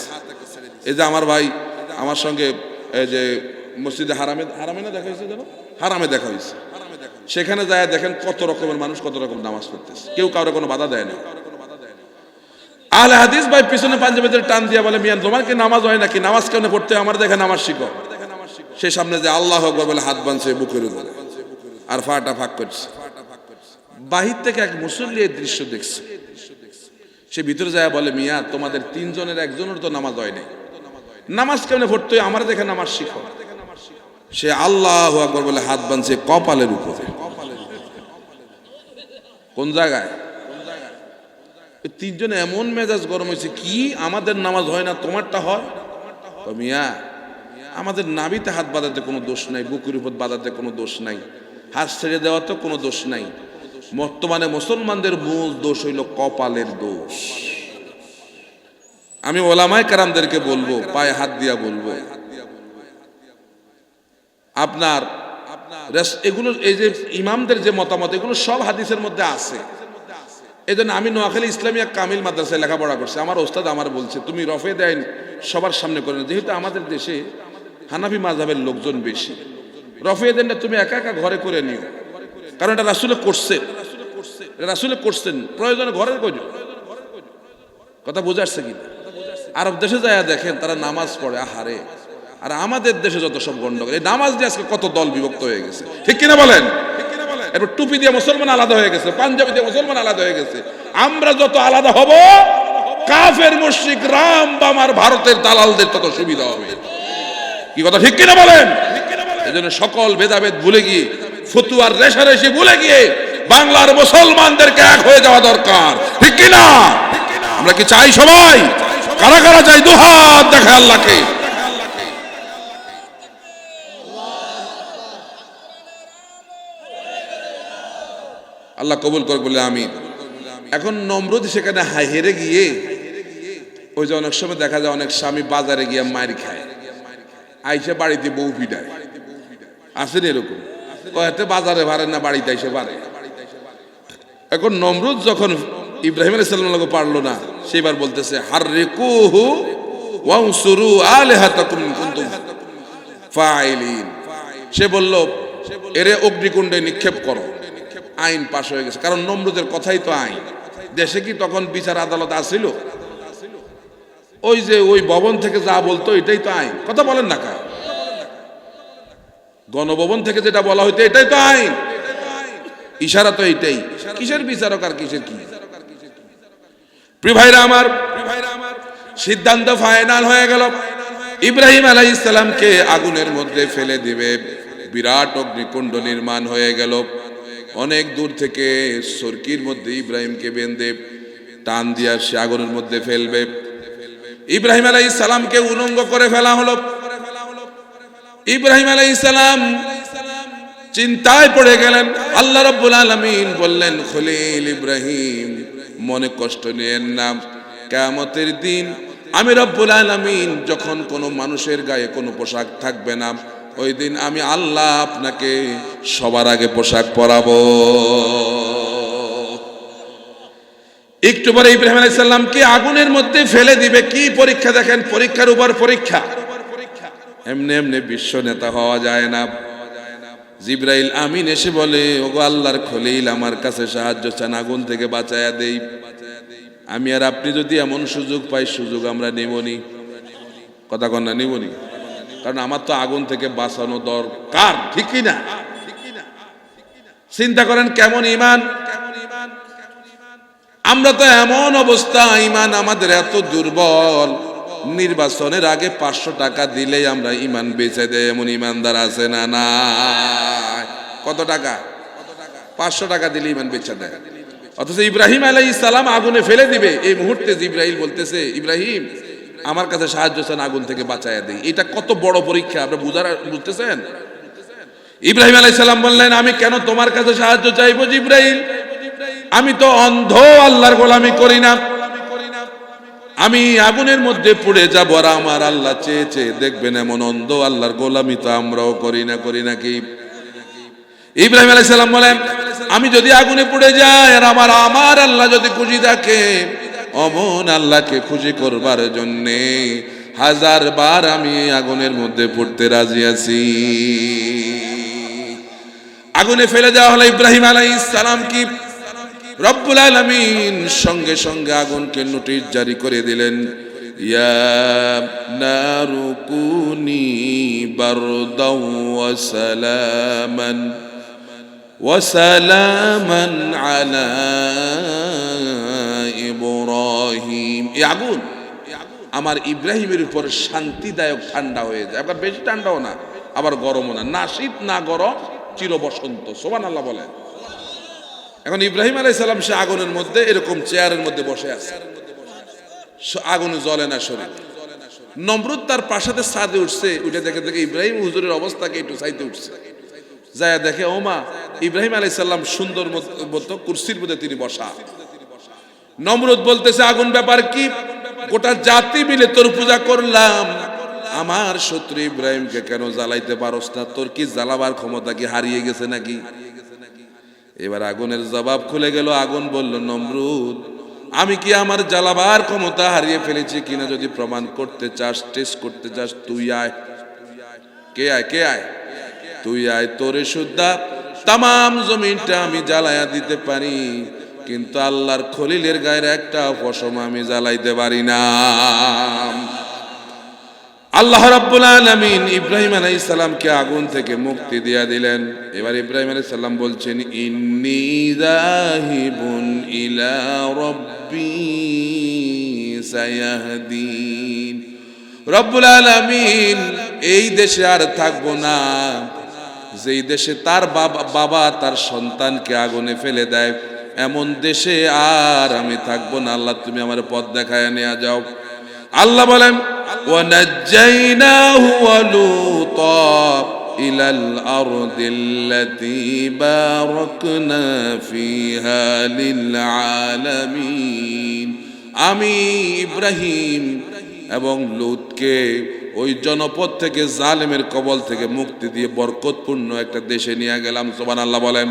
এই যে আমার ভাই আমার সঙ্গে এই যে মসজিদে হারামে না দেখা হয়েছে, জানো হারামে দেখা হয়েছে, সেখানে যায় দেখেন কত রকমের মানুষ কত রকম নামাজ পড়তেছে, কেউ কারো কোনো বাধা দেয় না। আহলে হাদিস ভাই পিছনে পাঞ্জাবিদের টান দিয়া বলে, মিয়া তোমার কি নামাজ হয় নাকি? নামাজ কেমনে পড়তে হয় আমার দেখে নামাজ শিখো। সে সামনে যে আল্লাহু আকবার বলে হাত বাঁধছে বুকের উপরে আর ফাটা ফাঁক করছে। বাহির থেকে এক মুসল্লি এই দৃশ্য দেখছে, সে ভিতরে যায় বলে, মিয়া তোমাদের তিনজনের একজনের তো নামাজ হয় নাই, নামাজ কেমনে পড়তে হয় আমার দেখে নামাজ শিখো। সে আল্লাহু আকবার বলে হাত বাঁধছে কপালের উপরে। কোন জায়গায়? তিনজনে এমন মেজাজ গরম হয়েছে, কি আমাদের নামাজ হয় না তোমারটা হয়? মিয়া আমাদের নাভিতে হাত বাঁধাতে কোনো দোষ নাই, বুকের উপর বাঁধাতে কোনো দোষ নাই, হাত ছেড়ে দেওয়াতে কোনো দোষ নাই। বর্তমানে মুসলমানদের মূল দোষ হইল কপালের দোষ। আমি ওলামায়ে কেরামদেরকে বলবো, পায়ে হাত দিয়া বলবো, আপনার এগুলো এই যে ইমামদের যে মতামত এগুলো সব হাদিসের মধ্যে আছে। এই জন্য আমি নোয়াখালী ইসলামিয়া কামিল মাদ্রাসায় লেখাপড়া করছি, আমার ওস্তাদ আমার বলছে তুমি রফে দেন সবার সামনে করে না, যেহেতু আমাদের দেশে হানাফি মাযহাবের লোকজন বেশি, রফে দেন না তুমি একা একা ঘরে করে নিও, কারণ এটা রাসূলে করছেন, রাসূলে করছেন, প্রয়োজনে ঘরের কইও। কথা বুঝে আসছে কিনা? আরব দেশে যায় দেখেন তারা নামাজ পড়ে, আহারে। আর আমাদের দেশে যত সব গন্ডগোল, এই নামাজ দিয়ে আজকে কত দল বিভক্ত হয়ে গেছে, ঠিক কিনা বলেন? এরপর টুপি দিয়ে মুসলমান আলাদা হয়ে গেছে, পাঞ্জাবি দিয়ে মুসলমান আলাদা হয়ে গেছে। আমরা যত আলাদা হব কাফের মুশরিক রাম বাম আর ভারতের দালালদের তত সুবিধা হবে। কি কথা ঠিক কিনা বলেন? এই জন্য সকল ভেদাভেদ ভুলে গিয়ে, ফতুয়ার রেশারেশি ভুলে গিয়ে বাংলার মুসলমানদেরকে এক হয়ে যাওয়া দরকার, ঠিক কিনা? আমরা কি চাই সবাই? কারা কারা চাই দুহাত দেখে আল্লাহকে। আল্লাহ কবুল করুক বলে আমিন। এখন নমরুদ সেখানে হেরে গিয়ে, ওই যে অনেক সময় দেখা যায় অনেক স্বামী বাজারে গিয়ে মার খায়, আইসে বাড়িতে বউ পিটায়, আসেন এরকম, এতে বাজারে পারে না বাড়িতে আইসে পারে। এখন নমরুদ যখন ইব্রাহিম আলাইহিস সালাম পারলো না, সেবার বলতেছে হাররিকুহু ওয়ানসুরু আলিহাতাকুম ইন কুনতুম ফাইলিন। সে বলল এরে অগ্নিকুণ্ডে নিক্ষেপ করো। আইন পাশ হয়ে গেছে, কারণ নমরুদের কথাই তো আইন। দেশে কি তখন বিচার আদালত আসিল? ওই যে ওই ভবন থেকে যা বলতো এটাই তো আইন। কথা বলেন না কা? গণভবন থেকে যেটা বলা হইতো এটাই তো আইন, ইশারা তো এইটাই। কিসের বিচারক আর কিসের কি? প্রিয় ভাইরা আমার, সিদ্ধান্ত ফাইনাল হয়ে গেল, ইব্রাহিম আলাইহিস সালামকে আগুনের মধ্যে ফেলে দিবে। বিরাট অগ্নিকুণ্ড নির্মাণ হয়ে গেল। অনেক দূর থেকে সরকির মধ্যে ইব্রাহিমকে বেঁধে টান দিয়া সে আগুনের মধ্যে ফেলবে। ইব্রাহিম আলাইহিস সালামকে উলঙ্গ করে ফেলা হলো। ইব্রাহিম আলাইহিস সালাম চিন্তায় পড়ে গেলেন। আল্লাহ রাব্বুল আলামিন বললেন, খলিল ইব্রাহিম, মনে কষ্ট নিয়েন না, কিয়ামতের দিন আমি রব্বুল আলামিন যখন কোনো মানুষের গায়ে কোনো পোশাক থাকবে না, ওই দিন আমি আল্লাহ আপনাকে সবার আগে পোশাক পরাবো। একটু পরে ইব্রাহিম আলাইহিস সালামকে আগুনের মধ্যে ফেলে দিবে। কি পরীক্ষা দেখেন, পরীক্ষার উপর পরীক্ষা। এমনি এমনি বিশ্ব নেতা হওয়া যায় না। জিবরাইল আমিন এসে বলে, ওগো আল্লাহর খলিল, আমার কাছে সাহায্য চান, আগুন থেকে বাঁচায়া দেই। আমি আর আপনি যদি এমন সুযোগ পাই, সুযোগ আমরা নেবনি। কথা কন না, নেবনি? কারণ আমার তো আগুন থেকে বাঁচানো দরকার, ঠিক কি না? চিন্তা করেন কেমন ইমান। আমরা তো এমন অবস্থা, ইমান আমাদের এত দুর্বল, নির্বাচনের আগে 500 টাকা দিলেই আমরা ইমান বেচে দেয়, এমন ইমানদার আছে না? না। কত টাকা? 500 টাকা দিলে ইমান বেচে দেয়। অথচ ইব্রাহিম আলাইহিস সালাম আগুনে ফেলে দিবে, এই মুহূর্তে জিবরাইল বলতেছে, ইব্রাহিম আমার কাছে সাহায্য চান, আগুন থেকে বাঁচায়া দেই। এটা কত বড় পরীক্ষা, আপনি বুঝতেছেন? ইব্রাহিম আলাইহিস সালাম বললেন, আমি কেন তোমার কাছে সাহায্য চাইবো জিবরাইল? আমি তো অন্ধ, আল্লাহর গোলামি করি না। আমি আগুনের মধ্যে পুড়ে যাব, আর আমার আল্লাহ চেয়ে চেয়ে দেখবেন, এমন অন্ধ আল্লাহর গোলামি তো আমরাও করি নাকি? ইব্রাহিম আলাইহিস সালাম বলেন, আমি যদি আগুনে পুড়ে যাই আর আমার আল্লাহ যদি খুশি থাকে, অমন আল্লাহকে খুশি করবার জন্যে 1000 বার আমি আগুনের মধ্যে পড়তে রাজি আছি। আগুনে ফেলে দেওয়া হলো ইব্রাহিম আলাইহিস সালাম। কি রব্বুল আলামিন সঙ্গে সঙ্গে আগুনকে নোটিশ জারি করে দিলেন, ইয়া নারু কুনি বারদাও ওয়া সালামান আলা ইব্রাহিম। এই আগুন আমার ইব্রাহিমের উপর শান্তিদায়ক ঠান্ডা হয়ে যায়। আবার বেশি ঠান্ডাও না, আবার গরমও না, না শীত না গরম, চির বসন্ত। সুবহানাল্লাহ বলেন। এখন ইব্রাহিম আলাইহিস সালাম সে আগুনের মধ্যে এরকম চেয়ারের মধ্যে বসে আছে, আগুনে জ্বলে না শরীর। নমরুদ তার প্রাসাদের ছাদে উঠছে, উঠে দেখে ইব্রাহিম হুজুরের অবস্থাকে একটু চাইতে উঠছে, যায় দেখে ওমা ইব্রাহিম আলাইহিস সালাম সুন্দর মতো কুরসির মধ্যে তিনি বসা। নমরুদ বলতেছে, আগুন ব্যাপার কি? গোটা জাতি মিলে তোর পূজা করলাম, আমার শত্রু ইব্রাহিমকে কেন জ্বালাইতে পারস না? তোর কি জ্বালাবার ক্ষমতা কি হারিয়ে গেছে নাকি? এবার আগুনের জবাব খুলে গেল। আগুন বলল, নমরুদ, আমি কি আমার জ্বালাবার ক্ষমতা হারিয়ে ফেলেছি কিনা যদি প্রমাণ করতে চাস, টেস্ট করতে চাস, তুই আয়। কে আয়? তুই আয়, তোরে সুদ্ধা তামাম জমিনটা আমি জ্বালায়া দিতে পারি, কিন্তু আল্লাহর খলিলের গায়ের একটা পশম আমি জ্বালাইতে পারি না। আল্লাহ রাব্বুল আলামিন ইব্রাহিম আলাইহিস সালামকে আগুন থেকে মুক্তি দিয়া দিলেন। এবার ইব্রাহিম আলাইহিস সালাম বলছেন, ইন্নী যাহিবুন ইলা রাব্বি সায়াহদিন। রব্বুল আলামিন এই দেশে আর থাকবো না, যেই দেশে তার বাবা তার সন্তানকে আগুনে ফেলে দেয়, এমন দেশে আর আমি থাকবো না। আল্লাহ তুমি আমার পথ দেখায় নিয়ে যাও। আল্লাহ বলেন, وَنَجَّيْنَاهُ وَلُوطًا إِلَى الْأَرْضِ الَّتِي بَارَكْنَا فِيهَا لِلْعَالَمِينَ। আমি ইব্রাহিম এবং লূতকে ওই জনপদ থেকে জালেমের কবল থেকে মুক্তি দিয়ে বরকতপূর্ণ একটা দেশে নিয়ে গেলাম। সুবহানাল্লাহ বলেন।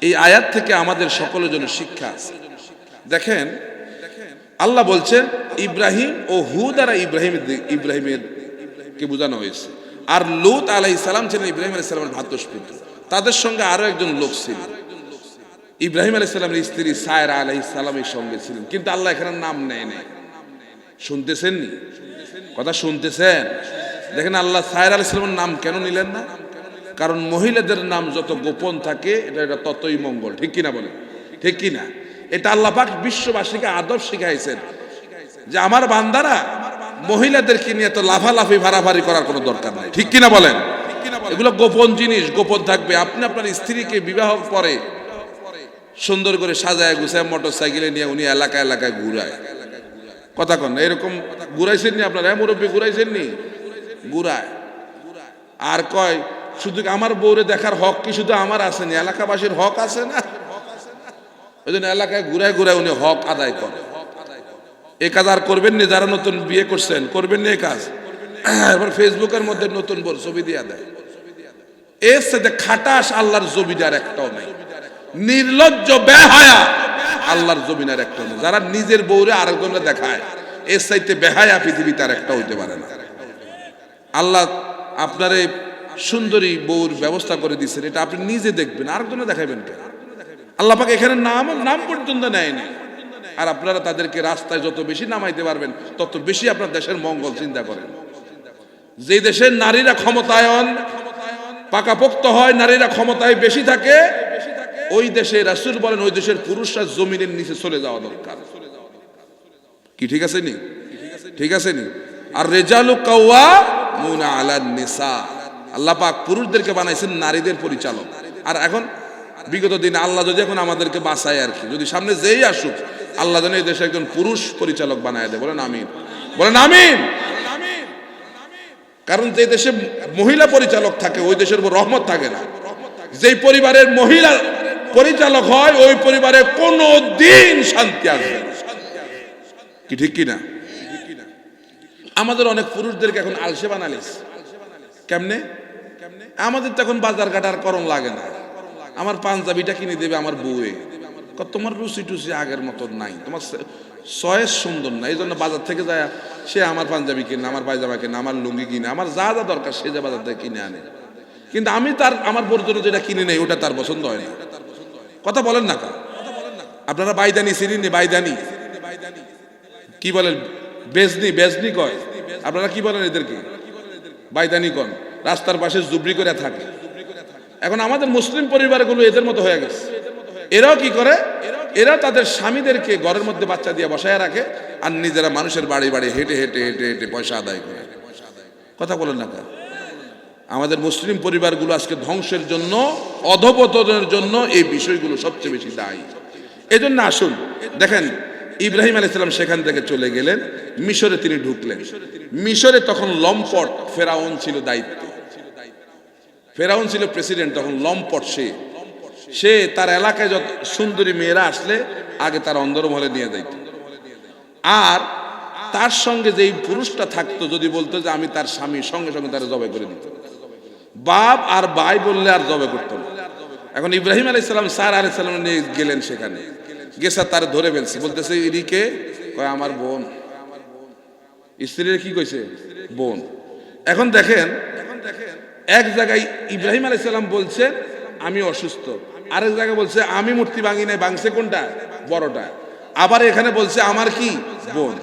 এই আয়াত থেকে আমাদের সকলের জন্য শিক্ষা আছে। দেখেন আল্লাহ বলছেন ইব্রাহিম ও হুদ আর ইব্রাহিমের কে বোঝানো হয়েছে, আর লূত আলাইহিস সালাম ছিলেন ইব্রাহিম আলাইহিস সালামের ভ্রাতুষ্পুত্র। তাদের সঙ্গে আরো একজন লোক ছিল, ইব্রাহিম আলাইহিস সালামের স্ত্রী সায়রা আলাইহিস সালামের সঙ্গে ছিলেন, কিন্তু আল্লাহ এখানে নাম নেয় নাই। শুনতেছেন নি কথা? শুনতেছেন? দেখেন আল্লাহ সায়রা আলাইহিস সালামের নাম কেন নিলেন না? কারণ মহিলাদের নাম যত গোপন থাকে এটা ততই মঙ্গল, ঠিক কিনা বলেন? ঠিক কিনা? এটা আল্লাহ পাক বিশ্ববাসীকে আদব শিখাইছেন যে আমার বান্দারা মহিলাদেরকে নিয়ে তো লাফালাফি ভাড়াভাড়ি করার কোনো দরকার নাই, ঠিক কিনা বলেন? এগুলো গোপন জিনিস, গোপন থাকবে। আপনি আপনার স্ত্রীকে বিবাহ পরে সুন্দর করে সাজায় গুছায় মোটর সাইকেলে নিয়ে উনি এলাকায় এলাকায় ঘুরায়। কথা কন না, এরকম ঘুরাইছেন নি আপনারা? মুরব্বী ঘুরাইছেন নি? ঘুরায়। আর কয় শুধু আমার বউরে দেখার হক কি শুধু আমার আসেনি, এলাকাবাসীর হক আছে না? ওই জন্য এলাকায় ঘুরায় ঘুরায় উনি হক আদায় করে। এ কাজ আর করবেন না, যারা নতুন বিয়ে করছেন করবেন না এ কাজ। এবার ফেসবুকের মধ্যে নতুন বড় ছবি দিয়ে দেয়, এর সাথে খাটাস আল্লাহর জমিদার একটাও নাই। নির্লজ্জ বেহায়া আল্লাহর জমিনের একটাও নেই। যারা নিজের বউরে আরেকজনকে দেখায়, এর চাইতে বেহায়া পৃথিবীতে আর একটা হইতে পারে না। আল্লাহ আপনার এই সুন্দরী বউর ব্যবস্থা করে দিচ্ছেন, এটা আপনি নিজে দেখবেন, আরেকজনে দেখাবেন কেন? আল্লাহ পাক এখানে নাম পর্যন্ত নেয়নি। আর আপনারা তাদেরকে রাস্তায় যত বেশি নামাইতে পারবেন তত বেশি আপনার দেশের মঙ্গল চিন্তা করেন। যে দেশের নারীরা ক্ষমতায়ন পাকাপোক্ত হয়, নারীরা ক্ষমতায় বেশি থাকে, ওই দেশে রাসূল বলেন ওই দেশের পুরুষরা জমিনের নিচে চলে যাওয়া দরকার। কি ঠিক আছে নি? ঠিক আছে নি? আর রিজালু কাওয়ামুনা আলান নিসা, আল্লাহ পাক পুরুষদেরকে বানাইছেন নারীদের পরিচালক। আর এখন বিগত দিনে আল্লাহ যদি এখন আমাদেরকে বাঁচায় আর কি, যদি সামনে যেই আসুক আল্লাহ যেন এই দেশে একজন পুরুষ পরিচালক বানায় দেয়। বলেন আমিন, বলেন আমিন। কারণ যে দেশে মহিলা পরিচালক থাকে ওই দেশের উপর রহমত থাকে না। যেই পরিবারের মহিলা পরিচালক হয় ওই পরিবারে কোনো দিন শান্তি আসবে না। কি ঠিক কিনা? আমাদের অনেক পুরুষদেরকে এখন আলসে বানালিস। কেমনে? আমাদের তো এখন বাজার ঘাটার করণ লাগে না। আমার পাঞ্জাবিটা কিনে দেবে আমার বউয়ে, তোমার রুচি টুচি আগের মতন নাই, তোমার চয়েস সুন্দর না, এই জন্য বাজার থেকে যায় সে আমার পাঞ্জাবি কিনে, আমার পায়জামা কিনে, আমার লুঙ্গি কিনে, আমার যা যা দরকার সে যা বাজার থেকে কিনে আনে। কিন্তু আমি তার আমার বোর জন্য যেটা কিনে নেই ওটা তার পছন্দ হয় না। কথা বলেন না কা? আপনারা বাইদানি চিনেন? বাইদানি কি বলেন? বেজনি, বেজনি কয়। আপনারা কি বলেন এদেরকে? বাইদানি কন। রাস্তার পাশে জুবরি করে থাকে। এখন আমাদের মুসলিম পরিবারগুলো এদের মতো হয়ে গেছে। এরাও কি করে? এরাও তাদের স্বামীদেরকে ঘরের মধ্যে বাচ্চা দিয়ে বসায় রাখে আর নিজেরা মানুষের বাড়ি বাড়ি হেঁটে হেঁটে হেঁটে হেঁটে পয়সা আদায় করে। কথা বলেন না কা? আমাদের মুসলিম পরিবারগুলো আজকে ধ্বংসের জন্য, অধপতনের জন্য এই বিষয়গুলো সবচেয়ে বেশি দায়ী। এই জন্য আসুন দেখেন, ইব্রাহিম আলাইহিস সালাম সেখান থেকে চলে গেলেন, মিশরে তিনি ঢুকলেন। মিশরে তখন লম্পট ফেরাউন ছিল দায়িত্ব, ফেরাউন ছিল প্রেসিডেন্ট তখন। লম্পট সে তার এলাকায় যত সুন্দরী মেয়েরা আসলে আগে তার অন্দরমহলে নিয়ে যাইত। আর তার সঙ্গে যেই পুরুষটা থাকতো যদি বলতো যে আমি তার স্বামী, সঙ্গে সঙ্গে তারা জবাই করে দিত। বাপ আর ভাই বললে আর জবাই করতো না। এখন ইব্রাহিম আলাইহিস সালাম সারা আলাইহিস সালাম নিয়ে গেলেন, সেখানে গেছে তার ধরে ফেলছে, বলতেছে ইরিকে কয় আমার বোন। স্ত্রীর কি কইছে? বোন। এখন দেখেন এক জায়গায় ইব্রাহিম আলাইহিস সালাম বলছে আমি অসুস্থ, আরেক জায়গায় বলছে আমি মূর্তি ভাঙি নাই, ভাঙছে কোনটা? বড়টা। আবার এখানে বলছে আমার কি বোন।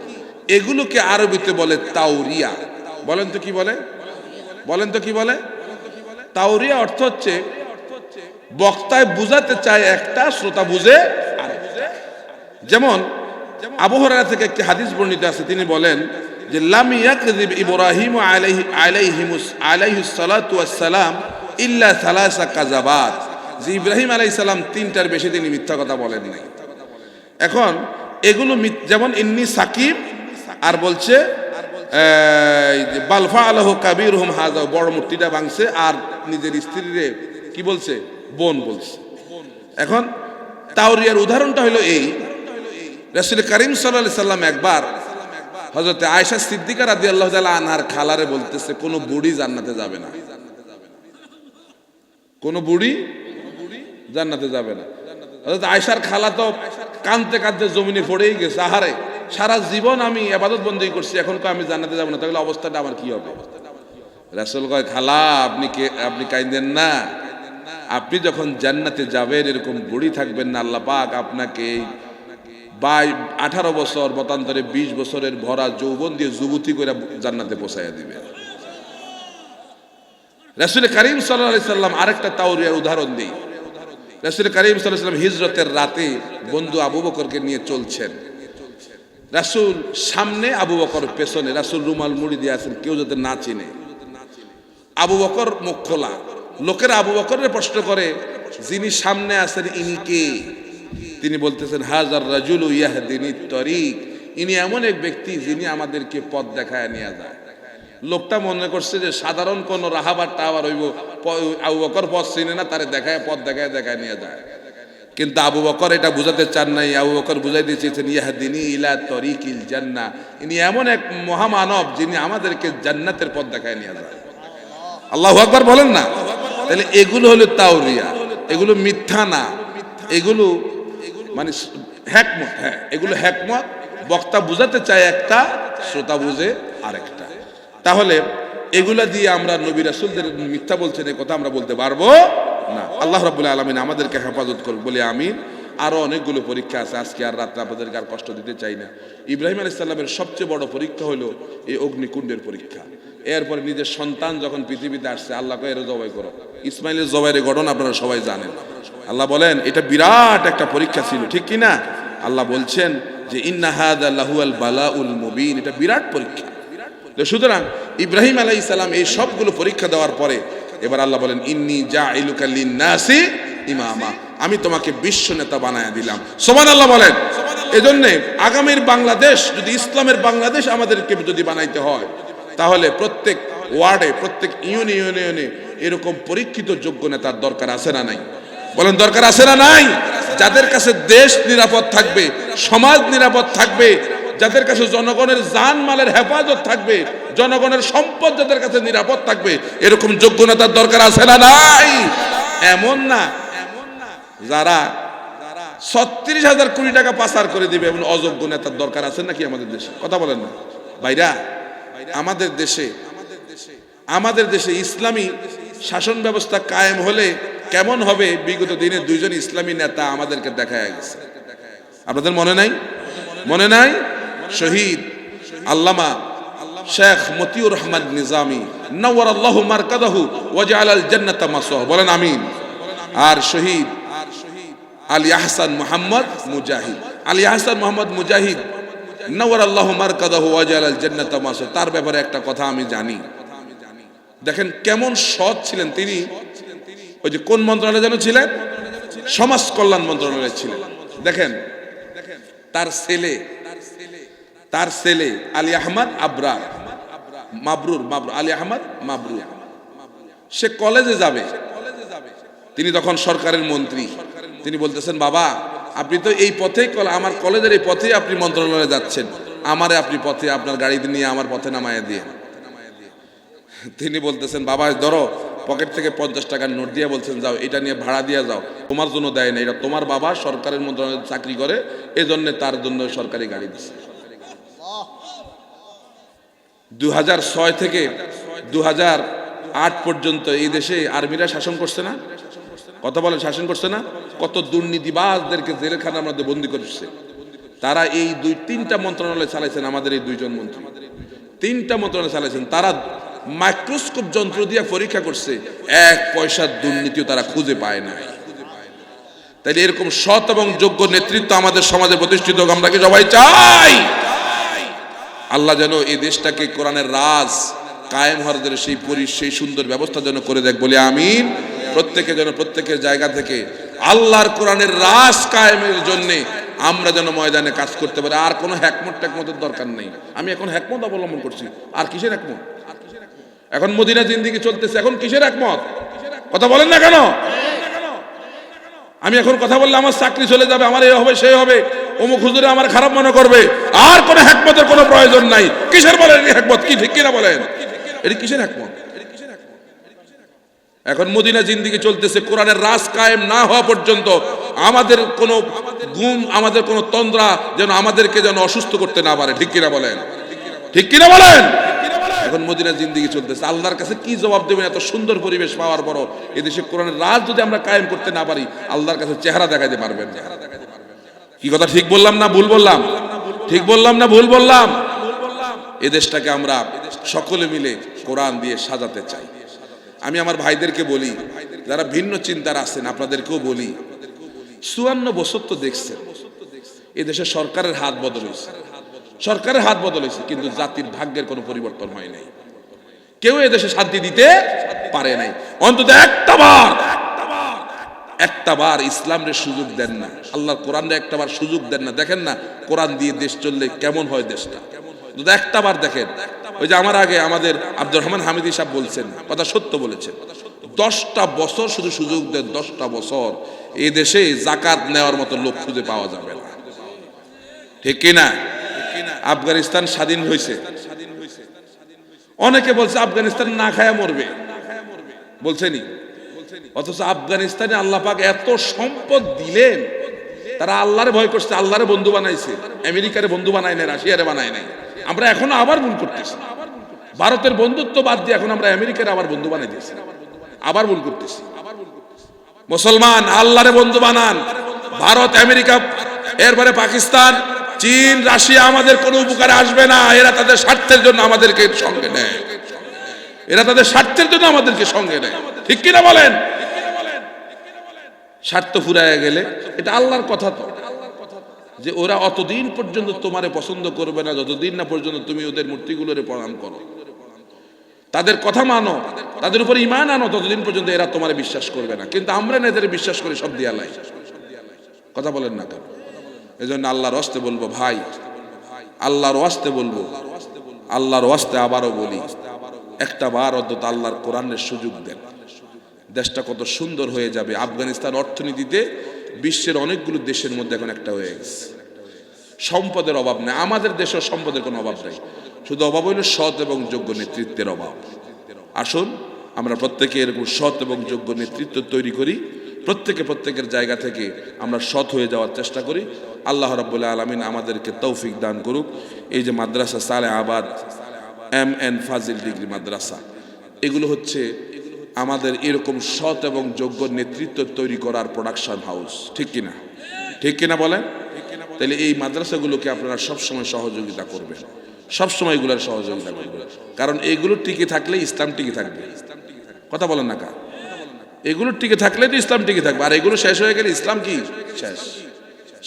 এগুলোকে আরবিতে বলে তাওরিয়া। বলেন তো কি বলে? বলেন তো কি বলে? তাওরিয়া অর্থ হচ্ছে বক্তায় বুঝাতে চায় একটা, শ্রোতা বুঝে আরেকটা। যেমন আবু হুরায়রা থেকে একটি হাদিস বর্ণিত আছে, তিনি বলেন যে লাম ইয়াকযিব ইব্রাহিম আলাইহিস সালাতু ওয়াস সালাম ইল্লা সালাসা কাযাবাত, যে ইব্রাহিম আলাইহিস সালাম তিনটার বেশি তিনি মিথ্যা কথা বলেন নাই। এখন এগুলো যেমন ইন্নী সাকিব, আর বলছে বাল ফাআলাহু কাবীরুহুম হাযা, বড় মূর্তিটা ভাঙছে, আর নিজের স্ত্রীরে কি বলছে? বোন বলছে। এখন তাওরিয়ার উদাহরণটা হলো এই, রাসূল করিম সাল্লাল্লাহু আলাইহি সাল্লাম একবার হযরত আয়েশা সিদ্দিকা রাদিয়াল্লাহু তাআলা আনহার খালারে বলতেছে কোনো বুড়ি জান্নাতে যাবে না, কোনো বুড়ি জান্নাতে যাবে না। হযরত আয়েশার খালা তো কাঁদতে কাঁদতে জমিনে পড়েই গেছে, আহারে সারা জীবন আমি ইবাদত বন্দেগী করছি, এখন তো আমি জান্নাতে যাব না, তাহলে অবস্থাটা আমার কি হবে? রাসূল কয় খালা আপনি কাঁদেন না, আপনি যখন জান্নাতে যাবেন এরকম বুড়ি থাকবেন না, আল্লাহ পাক আপনাকে 18 বছর মতান্তরে 20 বছরের ভরা যৌবন দিয়ে যুবতী করে জান্নাতে পৌঁছায়া দিবেন। রাসূল করিম সাল্লাল্লাহু আলাইহি সাল্লাম আরেকটা তাওরিয়ার উদাহরণ দেই। রাসূল করিম সাল্লাল্লাহু আলাইহি সাল্লাম হিজরতের রাতে বন্ধু আবু বকরকে নিয়ে চলছেন। রাসূল সামনে, আবু বকর পেছনে। রাসূল রুমাল মুড়ি দিয়ে আছেন, কেউ যাতে না চিনে। আবু বকর মুখ খোলা। লোকেরা আবু বকরের প্রশ্ন করে যিনি সামনে আছেন ইনি কে? তিনি বলতেছেন হাজার রাজুলু ইয়াহদিনি তরিক, ইনি এমন এক ব্যক্তি যিনি আমাদেরকে পথ দেখায় নিয়ে যায়। লোকটা মনে করছে যে সাধারণ কোন রাহাবার টাওয়ার হইব, আবু বকর পথ চিনে না, তারে দেখায় পথ দেখায় নিয়ে যায়। কিন্তু আবু বকর এটা বুঝাতে চান নাই। আবু বকর বুঝাইতে চেয়েছেন ইয়াহদিনি ইলা তরিকিল জান্নাহ, ইনি এমন এক মহামানব যিনি আমাদেরকে জান্নাতের পথ দেখায় নিয়ে যায়। আল্লাহু আকবার বলেন না। তাহলে এগুলো হলো তাওরিয়া, এগুলো মিথ্যা না, এগুলো মানে হিকমত। হ্যাঁ, এগুলো হিকমত। বক্তা বুঝাতে চায় একটা, শ্রোতা বুঝে আরেকটা। তাহলে এগুলা দিয়ে আমরা নবী রাসূলদের মিথ্যা বলছেন এই কথা আমরা বলতে পারবো না। আল্লাহ রাব্বুল আলামিন আমাদেরকে হেফাজত করুক বলে আমিন। আরো অনেকগুলো পরীক্ষা আছে, আজকে আর রাত্রে আপনাদেরকে আর কষ্ট দিতে চাই না। ইব্রাহিম আলাইহিস সালামের সবচেয়ে বড় পরীক্ষা হলো এই অগ্নিকুণ্ডের পরীক্ষা। এরপরে নিজের সন্তান যখন পৃথিবীতে আসছে, আল্লাহকে এর জবাই করো। ইসমাইলের জবাইয়ের ঘটনা আপনারা সবাই জানেন। আল্লাহ বলেন এটা বিরাট একটা পরীক্ষা ছিল, ঠিক কি না? আল্লাহ বলছেন যে ইন্না হাযা লাহুয়াল বালাউল মুবিন, এটা বিরাট পরীক্ষা। সুতরাং ইব্রাহিম আলাইহিস সালাম এই সবগুলো পরীক্ষা দেওয়ার পরে এবার আল্লাহ বলেন ইন্নী জাইলুকা লিন-নাসি ইমামা, আমি তোমাকে বিশ্ব নেতা বানায়া দিলাম। সুবহানাল্লাহ বলেন। এজন্য আগামীর বাংলাদেশ যদি ইসলামের বাংলাদেশ আমাদেরকে যদি বানাইতে হয়, তাহলে প্রত্যেক ওয়ার্ডে, প্রত্যেক ইউনিয়নে এরকম পরীক্ষিত যোগ্য নেতার দরকার আছে না নাই? বলেন দরকার আছে না নাই? যাদের কাছে দেশ নিরাপদ থাকবে, সমাজ নিরাপদ থাকবে, যাদের কাছে জনগণের জানমালের হেফাজত থাকবে, জনগণের সম্পদ যাদের কাছে নিরাপদ থাকবে, এরকম যোগ্য নেতার দরকার আছে না নাই? এমন না যারা ৩৬,০০০ কোটি টাকা পাচার করে দিবে, এমন অযোগ্য নেতার দরকার আছে নাকি আমাদের দেশে? কথা বলেন না ভাইরা। আমাদের দেশে ইসলামী শাসন ব্যবস্থা কায়েম হলে কেমন হবে, বিগত দিনে দুইজন ইসলামী নেতা আমাদেরকে দেখায় গেছে। আপনাদের মনে নাই? মনে নাই? শহীদ আল্লামা শেখ মতিউর রহমান নিজামী নওয়ারাল্লাহু মারকাদাহু ওয়া জাআলাল জান্নাতা মাসওয়া, বলেন আমিন। আর শহীদ আলী আহসান মোহাম্মদ মুজাহিদ, আলী আহসান মোহাম্মদ মুজাহিদ নওয়ারাল্লাহু মারকাদাহু ওয়া জাআলাল জান্নাতা মাসওয়া, তার ব্যাপারে একটা কথা আমি জানি। দেখেন কেমন সৎ ছিলেন তিনি। ওই যে কোন মন্ত্রণালয়ে যেন ছিলেন, সমাজ কল্যাণ মন্ত্রণালয়ে ছিলেন। দেখেন তার ছেলে আলী আহমদ আবরার, মাবরুর আলী আহমদ মাবরুর, সে কলেজে যাবে। তিনি তখন সরকারের মন্ত্রী। তিনি বলতেছেন বাবা আপনি তো এই পথেই, আমার কলেজের এই পথেই আপনি মন্ত্রণালয়ে যাচ্ছেন, আমারে আপনি পথে আপনার গাড়িতে নিয়ে আমার পথে নামায়া দিয়ে। তিনি বলতেছেন বাবা ধরো, পকেট থেকে 50 টাকার নোট দিয়ে বলছেন যাও, এটা নিয়ে ভাড়া দিয়ে যাও, তোমার জন্য দেয় না, এটা তোমার বাবা সরকারের মন্ত্রণালয়ে চাকরি করে, এজন্য তার জন্য সরকারি গাড়ি দিচ্ছে। 2006 থেকে 2008 পর্যন্ত এই দেশে আর্মিরা শাসন করছে না? কথা বলেন, শাসন করছে না? কত দুর্নীতিবাজদেরকে জেলখানার মধ্যে বন্দী করছে। তারা এই 2-3টা মন্ত্রণালয় চালাইছেন, আমাদের এই দুইজন মন্ত্রী 3টা মন্ত্রণালয় চালাইছেন। তারা মাইক্রোস্কোপ যন্ত্র দিয়ে পরীক্ষা করছে, 1 পয়সার দুর্নীতিও তারা খুঁজে পায় না। তাইলে এরকম সৎ এবং যোগ্য নেতৃত্ব আমাদের সমাজে প্রতিষ্ঠিত হোক, আমরা কি সবাই চাই? আল্লাহ যেন এই দেশটাকে কোরআনের রাজ কায়েম হওয়ার জন্য সেই সুন্দর ব্যবস্থা যেন করে দেখ বলে আমিন। প্রত্যেকে যেন প্রত্যেকের জায়গা থেকে আল্লাহর কোরআনের রাজ কায়েমের জন্য আমরা যেন ময়দানে কাজ করতে পারি। আর কোনো হেকমতের দরকার নেই। আমি এখন হেকমত অবলম্বন করছি, আর কিসের হেকমত? এখন মদিনা জিন্দেগি চলতেছে, এখন কিসের হেকমত? কথা বলেন না কেন? আমি এখন কথা বললে আমার চাকরি চলে যাবে, আমার এই হবে সেই হবে, অমুক হুজুরে আমার খারাপ মনে করবে। আর কোনো হেকমতের কোনো প্রয়োজন নাই। কিসের বলেন হেকমত? কি ঠিক কিনা বলেন? এটি কিসের হেকমত? এখন মদিনা জিন্দেগি চলতেছে, কোরআনের রাজ কায়েম না হওয়া পর্যন্ত আমাদের কোনো গুম, আমাদের কোনো তন্দ্রা যেন আমাদেরকে যেন অসুস্থ করতে না পারে। ঠিক কিনা বলেন? ঠিক কিনা বলেন? এখন মদিনা জিন্দেগি চলতেছে, আল্লাহর কাছে কি জবাব দেবেন? এত সুন্দর পরিবেশ পাওয়ার পরও এদেশে কোরআনের রাজ যদি আমরা কায়েম করতে না পারি, আল্লাহর কাছে চেহারা দেখাইতে পারবেন। কি কথা ঠিক বললাম না ভুল বললাম? ঠিক বললাম না ভুল বললাম? এ দেশটাকে আমরা সকলে মিলে কোরআন দিয়ে সাজাতে চাই। আমি আমার ভাইদেরকে বলি, যারা ভিন্ন চিন্তার আছেন আপনাদেরকেও বলি, 54 বছর তো দেখছেন এদেশে সরকারের হাত বদল হয়েছে, সরকারের হাত বদল হয়েছে, কিন্তু জাতির ভাগ্যের কোনো পরিবর্তন হয় নাই। কেউ এদেশে শান্তি দিতে পারে নাই। অন্তত একটা বার একটা বার ইসলামের সুযোগ দেন না, আল্লাহর কোরআনরে একটা বার সুযোগ দেন না। দেখেন না কোরআন দিয়ে দেশ চললে কেমন হয় দেশটা, যদি একটা বার দেখেন। ওই যে আমার আগে আমাদের আব্দুর রহমান হামিদি সাহেব বলছেন, কথা সত্য বলেছেন, 10টা বছর শুধু সুযোগ দেন, 10টা বছর এই দেশে যাকাত নেওয়ার মতো লোক খুঁজে পাওয়া যাবে না, ঠিক কিনা? আফগানিস্তান স্বাধীন হয়েছে, অনেকে বলছে আফগানিস্তান না খায়া মরবে, বলছেনি? অথচ আফগানিস্তানে আল্লাহ পাক এত সম্পদ দিলেন, তারা আল্লাহরে ভয় করছে, আল্লাহরে বন্ধু বানাইছে, আমেরিকারে বন্ধু বানায় নাই, রাশিয়ারে বানায় নাই। আমরা এখনো আবার ভুল করতেছি, ভারতের বন্ধুত্ব বাদ দিয়ে এখন আমরা আমেরিকার আবার বন্ধু বানাই দিয়েছি, আবার ভুল করতেছি। মুসলমান আল্লাহরে বন্ধু বানান, ভারত আমেরিকা এরপরে পাকিস্তান চীন রাশিয়া আমাদের কোনো উপকারে আসবে না। এরা তাদের স্বার্থের জন্য আমাদেরকে সঙ্গে নেয়, এরা তাদের স্বার্থের জন্য আমাদেরকে সঙ্গে নেয়, ঠিক কিনা বলেন? স্বার্থ ফুরায় গেলে এটা আল্লাহর কথা, তো যে ওরা অতদিন পর্যন্ত তোমারে পছন্দ করবে না যতদিন না পর্যন্ত তুমি ওদের মূর্তিগুলোরে প্রণাম করো, তাদের কথা মানো, তাদের উপর ঈমান আনো, ততদিন পর্যন্ত এরা তোমারে বিশ্বাস করবে না। কিন্তু আমরা না এদের বিশ্বাস করি সব দিয়া লাই, কথা বলেন না কেন? এই জন্য আল্লাহর ওয়াস্তে বলবো ভাই, আল্লাহর ওয়াস্তে বলবো, আল্লাহর ওয়াস্তে আবারও বলি, একটা বার অন্তত আল্লাহর কোরআনের সুযোগ দেন, দেশটা কত সুন্দর হয়ে যাবে। আফগানিস্তান অর্থনীতিতে বিশ্বের অনেকগুলো দেশের মধ্যে এখন একটা হয়ে গেছে। সম্পদের অভাব নেই, আমাদের দেশের সম্পদের কোনো অভাব নেই, শুধু অভাব হইল সৎ এবং যোগ্য নেতৃত্বের অভাব। আসুন আমরা প্রত্যেকে এরকম সৎ এবং যোগ্য নেতৃত্ব তৈরি করি, প্রত্যেকের জায়গা থেকে আমরা সৎ হয়ে যাওয়ার চেষ্টা করি। আল্লাহ রাব্বুল আলামিন আমাদেরকে তৌফিক দান করুক। এই যে মাদ্রাসা সালেহ আবাদ MN ফাজিল ডিগ্রি মাদ্রাসা, এগুলো হচ্ছে আমাদের এরকম সৎ এবং যোগ্য নেতৃত্ব তৈরি করার প্রোডাকশন হাউস, ঠিক কিনা? ঠিক কিনা বলেন? তাহলে এই মাদ্রাসাগুলোকে আপনারা সবসময় সহযোগিতা করবেন, সবসময় এগুলোর সহযোগিতা করবেন, কারণ এগুলো টিকে থাকলে ইসলাম টিকে থাকবে, কথা বলেন না কা? এগুলো টিকে থাকলে তো ইসলাম টিকে থাকবে, আর এগুলো শেষ হয়ে গেলে ইসলাম কি শেষ?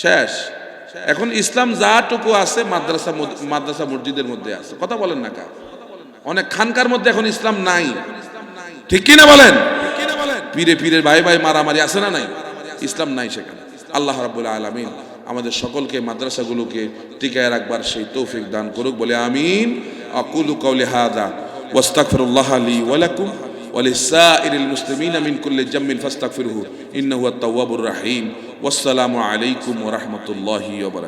শেষ। এখন ইসলাম যাটুকু আছে মাদ্রাসা মসজিদের মধ্যে আছে, কথা বলেন না কা? অনেক খানকার মধ্যে এখন ইসলাম নাই, ঠিক কিনা বলেন? পীরের ভাই মারামারি আছে না নাই? ইসলাম নাই সেখানে। আল্লাহ রাব্বুল আলামিন আমাদের সকলকে মাদ্রাসাগুলোকে টিকায় রাখবার সেই তৌফিক দান করুক, বলে আমিন। আকুলু কাওলি হাযা ওয়াস্তাগফিরুল্লাহ লি ওয়া লাকুম ওয়া লিসাইরিল মুসলিমিনা মিন কুল্লি জামমিন ফাস্তাগফিরুহু ইন্নাহু আত-তাওয়াবুর রাহিম। ওয়াসসালামু আলাইকুম ওয়া রাহমাতুল্লাহি ওয়া বারাকাতুহু।